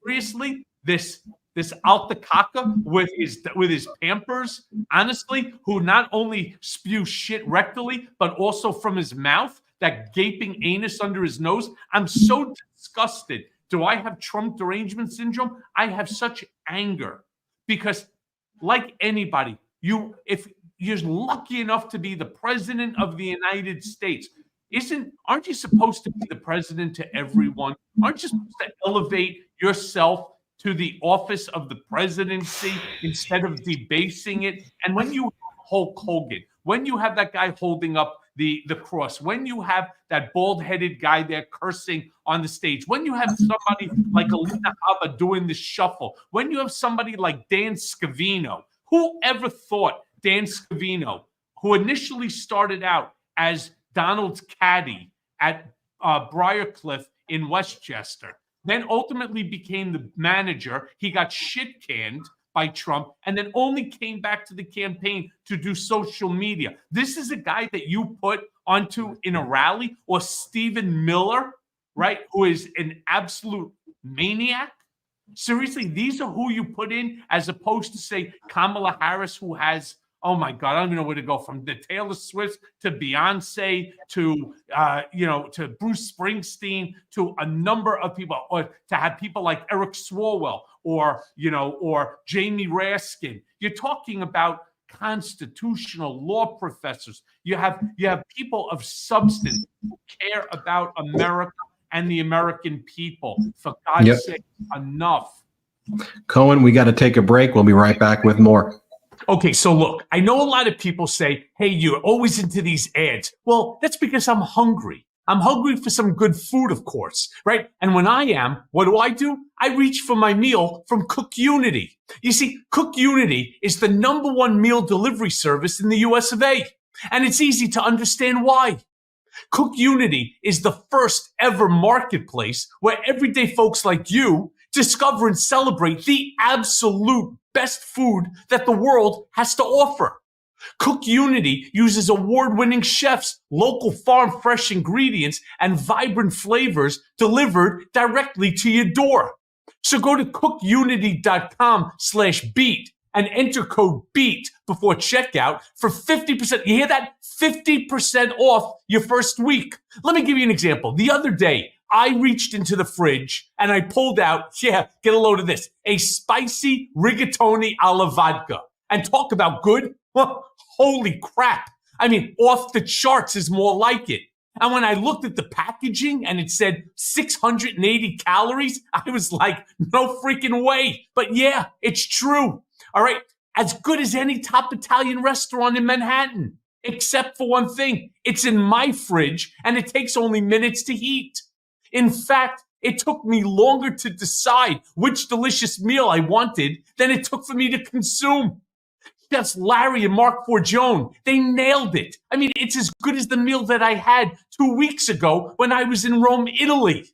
Seriously, this Altakaka with his Pampers, honestly, who not only spews shit rectally, but also from his mouth, that gaping anus under his nose. I'm so disgusted Do I have Trump derangement syndrome? I have such anger because, like anybody, if you're lucky enough to be the president of the United States, aren't you supposed to be the president to everyone? Aren't you supposed to elevate yourself to the office of the presidency instead of debasing it? And when you have Hulk Hogan, when you have that guy holding up the cross, when you have that bald-headed guy there cursing on the stage, when you have somebody like Alina Habba doing the shuffle, when you have somebody like Dan Scavino, who ever thought Dan Scavino, who initially started out as Donald's caddy at Briarcliff in Westchester, then ultimately became the manager. He got shit canned by Trump and then only came back to the campaign to do social media. This is a guy that you put onto in a rally, or Stephen Miller, right, who is an absolute maniac. Seriously, these are who you put in, as opposed to, say, Kamala Harris, who has, oh my God, I don't even know where to go, from the Taylor Swift to Beyonce to to Bruce Springsteen, to a number of people, or to have people like Eric Swalwell or Jamie Raskin. You're talking about constitutional law professors. You have people of substance who care about America and the American people. For God's sake, enough. Cohen, we got to take a break. We'll be right back with more. Okay, so look, I know a lot of people say, hey, you're always into these ads. Well, that's because I'm hungry. I'm hungry for some good food, of course, right? And when I am, what do? I reach for my meal from Cook Unity. You see, Cook Unity is the #1 meal delivery service in the US of A. And it's easy to understand why. Cook Unity is the first ever marketplace where everyday folks like you discover and celebrate the absolute best food that the world has to offer. Cook Unity uses award-winning chefs, local farm fresh ingredients, and vibrant flavors delivered directly to your door. So go to cookunity.com/beat and enter code BEAT before checkout for 50%. You hear that? 50% off your first week. Let me give you an example. The other day, I reached into the fridge and I pulled out, get a load of this, a spicy rigatoni alla vodka. And talk about good. Well, holy crap. I mean, off the charts is more like it. And when I looked at the packaging and it said 680 calories, I was like, no freaking way. But yeah, it's true. All right. As good as any top Italian restaurant in Manhattan, except for one thing. It's in my fridge and it takes only minutes to heat. In fact, it took me longer to decide which delicious meal I wanted than it took for me to consume. Chefs Larry and Mark Forgione, they nailed it. I mean, it's as good as the meal that I had 2 weeks ago when I was in Rome, Italy.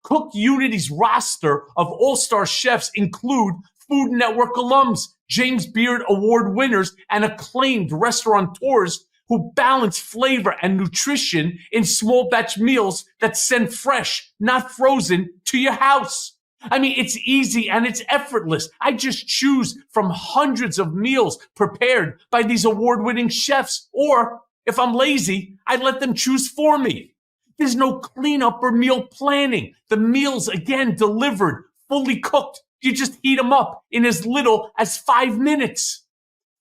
Cook Unity's roster of all-star chefs include Food Network alums, James Beard Award winners, and acclaimed restaurateurs who balance flavor and nutrition in small batch meals that send fresh, not frozen, to your house. I mean, it's easy and it's effortless. I just choose from hundreds of meals prepared by these award-winning chefs. Or if I'm lazy, I let them choose for me. There's no cleanup or meal planning. The meals, again, delivered, fully cooked. You just heat them up in as little as 5 minutes.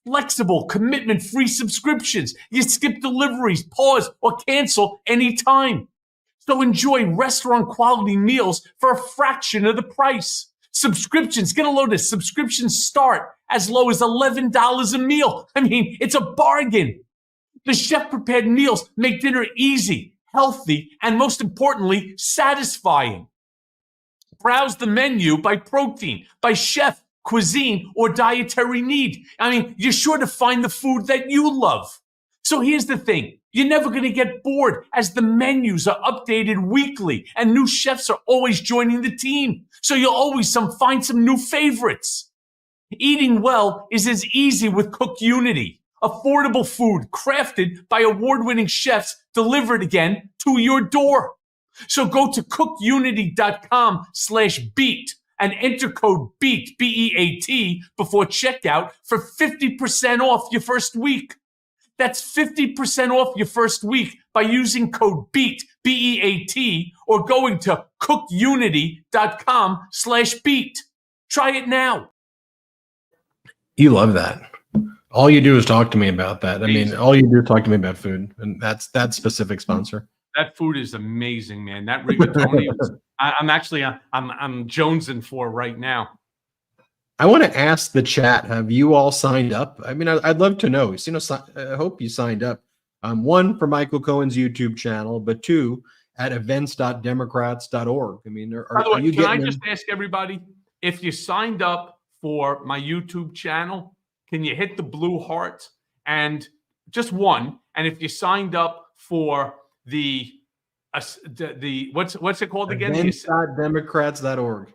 Flexible, commitment-free subscriptions. You skip deliveries, pause, or cancel anytime. So enjoy restaurant-quality meals for a fraction of the price. Subscriptions, get a load of this. Subscriptions start as low as $11 a meal. I mean, it's a bargain. The chef-prepared meals make dinner easy, healthy, and most importantly, satisfying. Browse the menu by protein, by chef, cuisine, or dietary need. I mean, you're sure to find the food that you love. So here's the thing. You're never going to get bored as the menus are updated weekly and new chefs are always joining the team. So you'll always find some new favorites. Eating well is as easy with Cook Unity. Affordable food crafted by award-winning chefs delivered again to your door. So go to cookunity.com/beat and enter code BEAT, B-E-A-T, before checkout for 50% off your first week. That's 50% off your first week by using code BEAT, B-E-A-T, or going to cookedunity.com/beat. Try it now. You love that. All you do is talk to me about that. I mean, Amazing. all you do is talk to me about food, and that's that specific sponsor. That food is amazing, man. That rigatoni, I'm actually, I'm jonesing for right now. I want to ask the chat: have you all signed up? I mean, I'd love to know. You know, I hope you signed up. One, for Michael Cohen's YouTube channel, but two, at events.democrats.org. I mean, By the way, are you can I getting just ask everybody, if you signed up for my YouTube channel, can you hit the blue heart? And just one. And if you signed up for the what's it called again? events.democrats.org.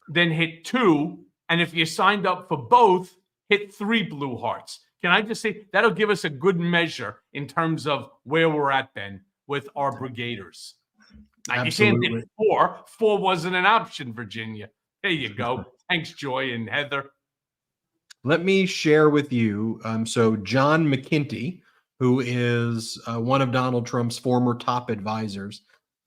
Then hit 2. And if you signed up for both, hit 3 blue hearts. Can I just say that'll give us a good measure in terms of where we're at, Ben, with our brigaders. You can't hit 4. 4 wasn't an option, Virginia. There you go. Thanks, Joy and Heather. Let me share with you. So John McKinty, who is one of Donald Trump's former top advisors,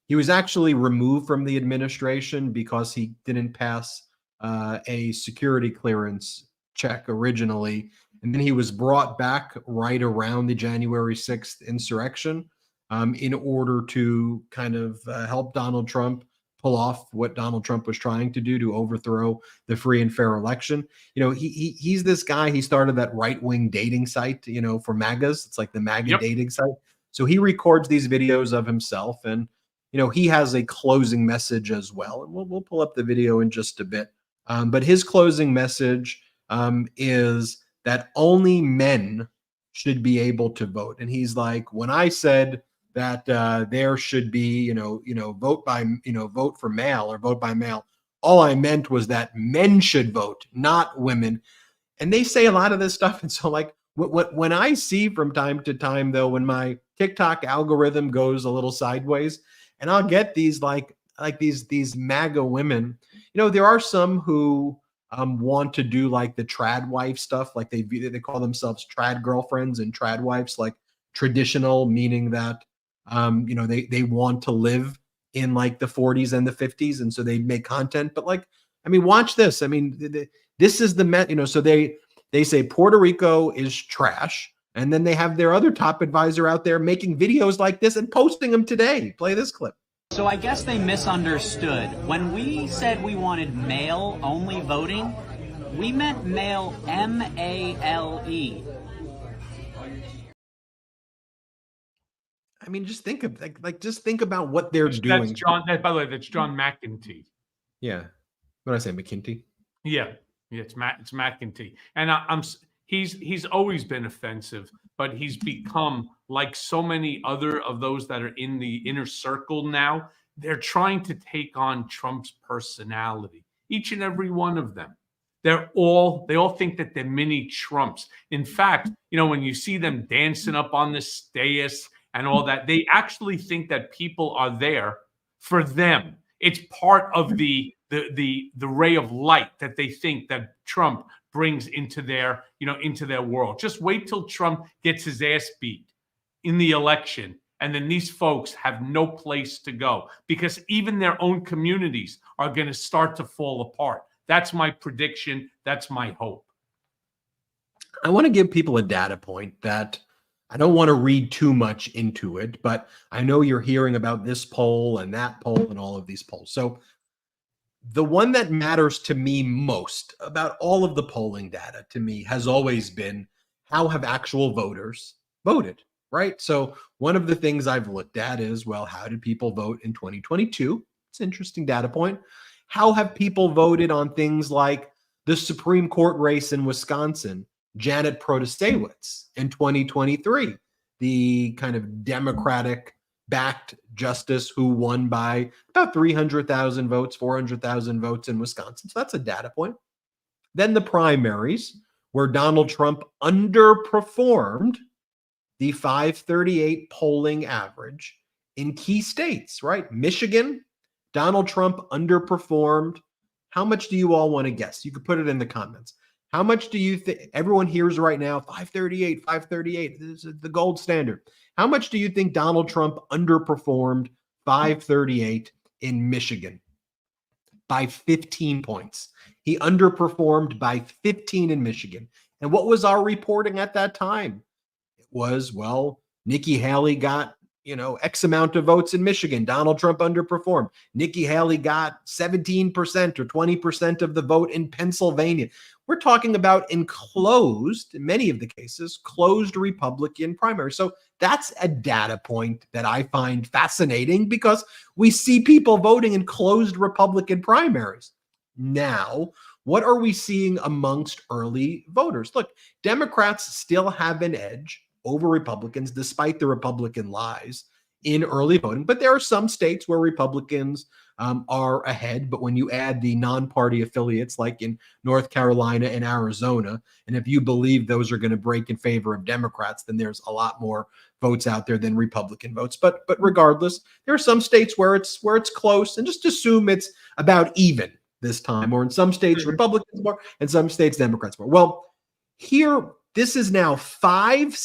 he was actually removed from the administration because he didn't pass a security clearance check originally. And then he was brought back right around the January 6th insurrection in order to kind of help Donald Trump pull off what Donald Trump was trying to do to overthrow the free and fair election. You know, he's this guy. He started that right-wing dating site, you know, for MAGAs. It's like the MAGA dating site. So he records these videos of himself, and you know, he has a closing message as well. And we'll pull up the video in just a bit. But his closing message is that only men should be able to vote. And he's like, when I said that there should be, vote for mail or vote by mail, all I meant was that men should vote, not women. And they say a lot of this stuff. And so, like, when I see from time to time, though, when my TikTok algorithm goes a little sideways, and I'll get these like these MAGA women, you know, there are some who want to do like the trad wife stuff, like they call themselves trad girlfriends and trad wives, like traditional, meaning that they want to live in like the 40s and the 50s, and so they make content. But like, I mean, watch this. I mean, this is the so they say Puerto Rico is trash, and then they have their other top advisor out there making videos like this and posting them today. Play this clip. So I guess they misunderstood. When we said we wanted male-only voting, we meant male, M-A-L-E. I mean, just think of just think about what they're doing. That's John. By the way, that's John McEntee. Yeah, what did I say, McKinty? Yeah, it's McEntee, and he's always been offensive, but he's become like so many other of those that are in the inner circle now. They're trying to take on Trump's personality, each and every one of them. They all think that they're mini Trumps. In fact, when you see them dancing up on the dais and all that, they actually think that people are there for them. It's part of the ray of light that they think that Trump brings into their world. Just wait till Trump gets his ass beat in the election, and then these folks have no place to go, because even their own communities are going to start to fall apart. That's my prediction. That's my hope. I want to give people a data point that I don't want to read too much into it, but I know you're hearing about this poll and that poll and all of these polls. So the one that matters to me most about all of the polling data to me has always been, how have actual voters voted, right? So one of the things I've looked at is, well, how did people vote in 2022? It's an interesting data point. How have people voted on things like the Supreme Court race in Wisconsin, Janet Protasiewicz in 2023, the kind of Democratic-backed justice who won by about 300,000 votes, 400,000 votes in Wisconsin. So that's a data point. Then the primaries, where Donald Trump underperformed the 538 polling average in key states, right? Michigan, Donald Trump underperformed. How much do you all want to guess? You could put it in the comments. How much do you think everyone hears right now? 538, 538. This is the gold standard. How much do you think Donald Trump underperformed 538 in Michigan? By 15 points. He underperformed by 15 in Michigan. And what was our reporting at that time? It was, well, Nikki Haley got, X amount of votes in Michigan. Donald Trump underperformed. Nikki Haley got 17% or 20% of the vote in Pennsylvania. We're talking about in many of the cases, closed Republican primaries. So that's a data point that I find fascinating because we see people voting in closed Republican primaries. Now, what are we seeing amongst early voters? Look, Democrats still have an edge over Republicans, despite the Republican lies in early voting. But there are some states where Republicans are ahead. But when you add the non-party affiliates, like in North Carolina and Arizona, and if you believe those are going to break in favor of Democrats, then there's a lot more votes out there than Republican votes. But regardless, there are some states where it's close, and just assume it's about even this time. Or in some states, Republicans more, and some states, Democrats more. Well, here, this is now five.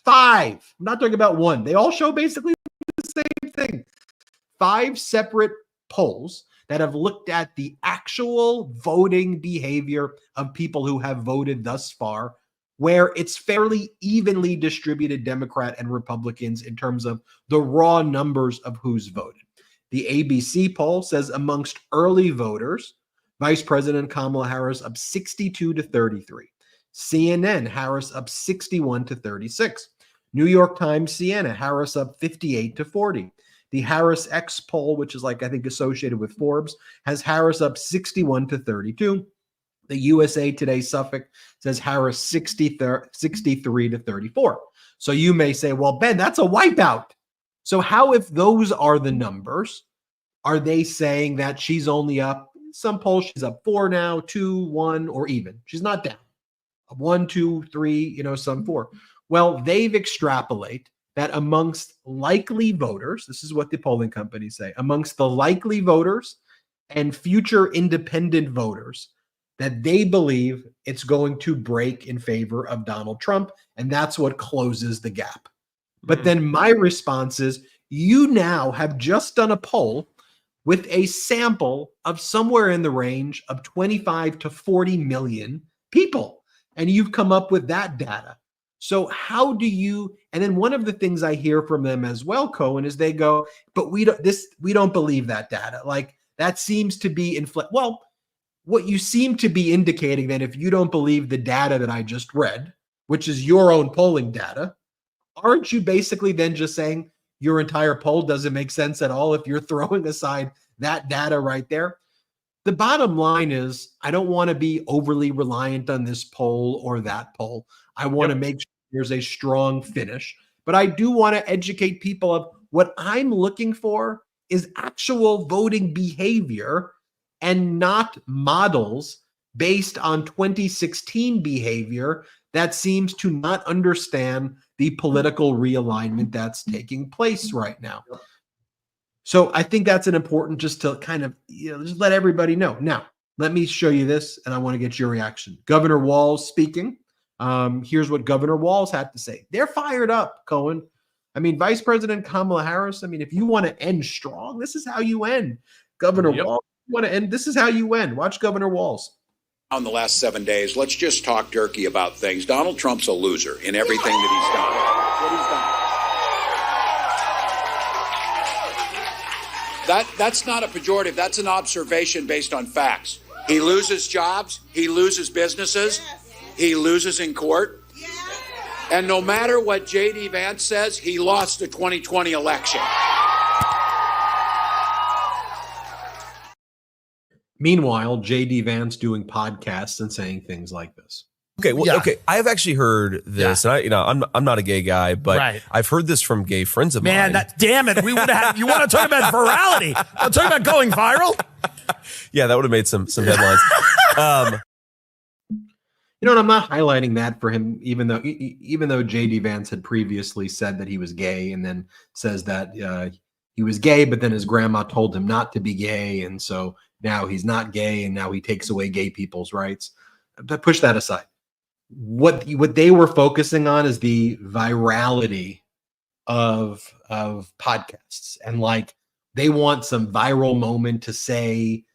I'm not talking about one. They all show basically the same thing. 5 separate polls that have looked at the actual voting behavior of people who have voted thus far, where it's fairly evenly distributed Democrat and Republicans in terms of the raw numbers of who's voted. The ABC poll says amongst early voters, Vice President Kamala Harris up 62 to 33. CNN, Harris up 61 to 36. New York Times, Siena, Harris up 58 to 40. The Harris X poll, which is I think associated with Forbes, has Harris up 61 to 32. The USA Today Suffolk says Harris 63 to 34. So you may say, well, Ben, that's a wipeout. So how, if those are the numbers, are they saying that she's only up? Some polls, she's up 4 now, 2, 1, or even. She's not down. 1, 2, 3, some 4. Well, they've extrapolated that amongst likely voters, this is what the polling companies say, amongst the likely voters and future independent voters, that they believe it's going to break in favor of Donald Trump, and that's what closes the gap. But then my response is, you now have just done a poll with a sample of somewhere in the range of 25 to 40 million people, and you've come up with that data. So how do you, and then one of the things I hear from them as well, Cohen, is they go, but we don't believe that data. That seems to be well, what you seem to be indicating then, if you don't believe the data that I just read, which is your own polling data, aren't you basically then just saying your entire poll doesn't make sense at all if you're throwing aside that data right there? The bottom line is, I don't want to be overly reliant on this poll or that poll. I want to make sure there's a strong finish, but I do want to educate people of what I'm looking for is actual voting behavior and not models based on 2016 behavior that seems to not understand the political realignment that's taking place right now. So I think that's an important, just to kind of, just let everybody know. Now, let me show you this, and I want to get your reaction. Governor Walz speaking. Here's what Governor Walz had to say. They're fired up, Cohen. Vice President Kamala Harris, if you want to end strong, this is how you end. Governor Walz, you want to end, this is how you end. Watch Governor Walz. On the last 7 days, let's just talk turkey about things. Donald Trump's a loser in everything that he's done. That's not a pejorative. That's an observation based on facts. He loses jobs. He loses businesses. He loses in court. And no matter what J.D. Vance says, he lost the 2020 election. Meanwhile, J.D. Vance doing podcasts and saying things like this. Okay, well, okay. I've actually heard this, and I'm not a gay guy, but I've heard this from gay friends of mine. Man, damn it, we would have. You want to talk about virality? I'm talking about going viral. Yeah, that would have made some headlines. And I'm not highlighting that for him, even though J.D. Vance had previously said that he was gay, and then says that he was gay, but then his grandma told him not to be gay, and so now he's not gay, and now he takes away gay people's rights. push that aside. What they were focusing on is the virality of podcasts, and like they want some viral moment to say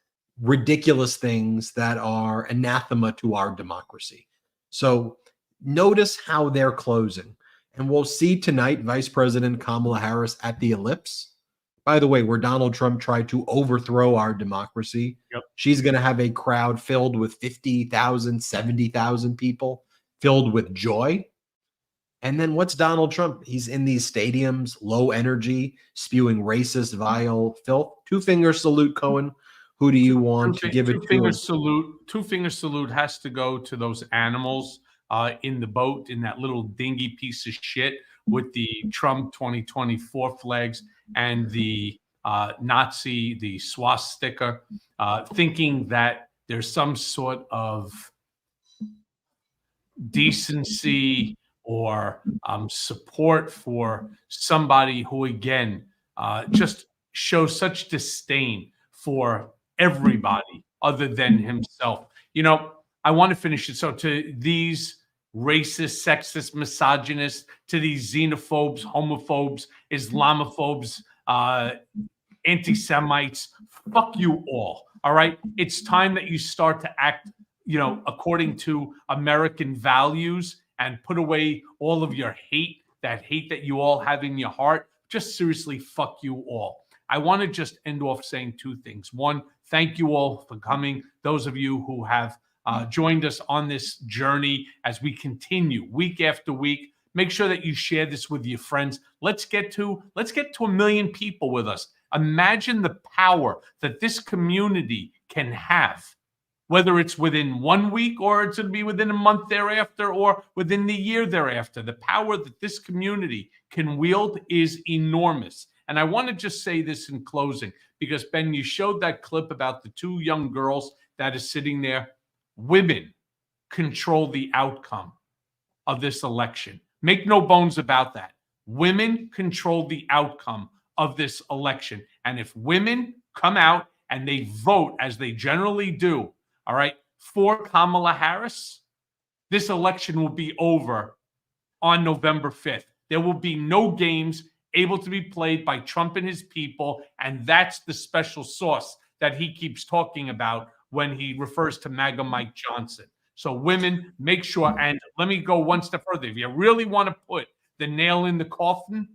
ridiculous things that are anathema to our democracy. So notice how they're closing. And we'll see tonight Vice President Kamala Harris at the ellipse. By the way, where Donald Trump tried to overthrow our democracy, she's going to have a crowd filled with 50,000, 70,000 people, filled with joy. And then what's Donald Trump? He's in these stadiums, low energy, spewing racist, vile filth. Two-finger salute, Cohen. Who do you want to give it to? Two-finger salute has to go to those animals in the boat, in that little dingy piece of shit with the Trump 2024 flags and the Nazi, the swastika, thinking that there's some sort of decency or support for somebody who, again, just shows such disdain for everybody other than himself. You know, I want to finish it. So to these racist, sexist, misogynists, to these xenophobes, homophobes, Islamophobes, anti-Semites, fuck you all. All right. It's time that you start to act, you know, according to American values and put away all of your hate, that hate that you all have in your heart. Just seriously, fuck you all. I want to just end off saying two things. One, thank you all for coming. Those of you who have joined us on this journey as we continue week after week. Make sure that you share this with your friends. Let's get to 1 million people with us. Imagine the power that this community can have, whether it's within 1 week or it's going to be within a month thereafter or within the year thereafter. The power that this community can wield is enormous. And I want to just say this in closing, because Ben, you showed that clip about the two young girls that is sitting there. Women control the outcome of this election. Make no bones about that. Women control the outcome of this election. And if women come out and they vote, as they generally do, all right, for Kamala Harris, this election will be over on November 5th. There will be no games able to be played by Trump and his people. And that's the special sauce that he keeps talking about when he refers to MAGA Mike Johnson. So women, make sure, and let me go one step further. If you really want to put the nail in the coffin,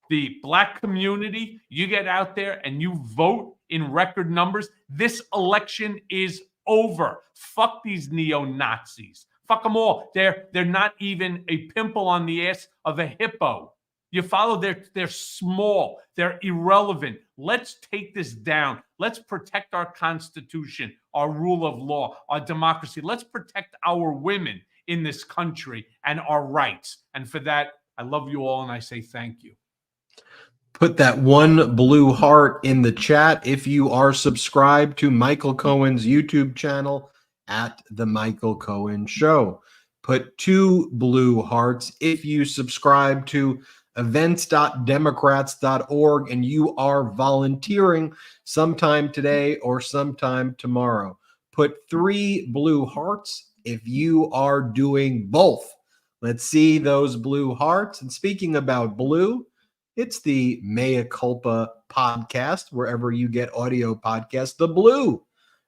the Black community, you get out there and you vote in record numbers. This election is over. Fuck these neo-Nazis. Fuck them all. They're not even a pimple on the ass of a hippo. You follow, they're small, they're irrelevant. Let's take this down. Let's protect our Constitution, our rule of law, our democracy. Let's protect our women in this country and our rights. And for that, I love you all and I say thank you. Put that one blue heart in the chat if you are subscribed to Michael Cohen's YouTube channel at The Michael Cohen Show. Put 2 blue hearts if you subscribe to events.democrats.org and you are volunteering sometime today or sometime tomorrow. Put 3 blue hearts if you are doing both. Let's see those blue hearts. And speaking about blue, it's the Mea Culpa podcast, wherever you get audio podcasts, the blue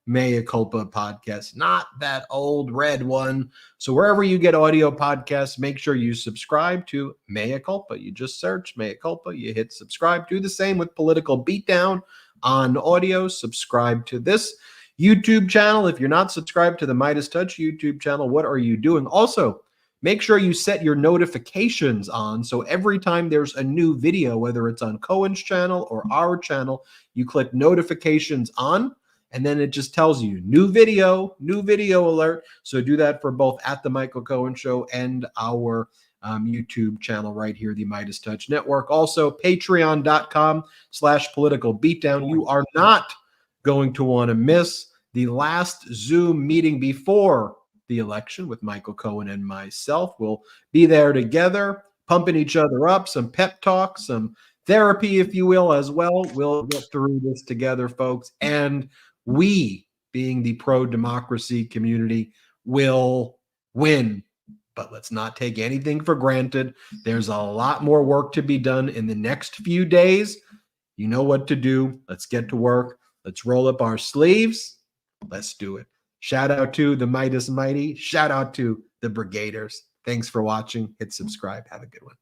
Mea Culpa podcast, not that old red one. So wherever you get audio podcasts, make sure you subscribe to Mea Culpa. You just search Mea Culpa, you hit subscribe. Do the same with Political Beatdown on audio. Subscribe to this YouTube channel. If you're not subscribed to the Midas Touch YouTube channel, what are you doing? Also, make sure you set your notifications on, so every time there's a new video, whether it's on Cohen's channel or our channel, you click notifications on, and then it just tells you new video alert. So do that for both at The Michael Cohen Show and our YouTube channel right here, the Midas Touch Network. Also, patreon.com/political beatdown. You are not going to want to miss the last Zoom meeting before the election with Michael Cohen and myself. We'll be there together, pumping each other up, some pep talk, some therapy, if you will, as well. We'll get through this together, folks. And we, being the pro-democracy community, will win. But let's not take anything for granted. There's a lot more work to be done in the next few days. You know what to do. Let's get to work. Let's roll up our sleeves. Let's do it. Shout out to the Midas Mighty. Shout out to the Brigaders. Thanks for watching. Hit subscribe. Have a good one.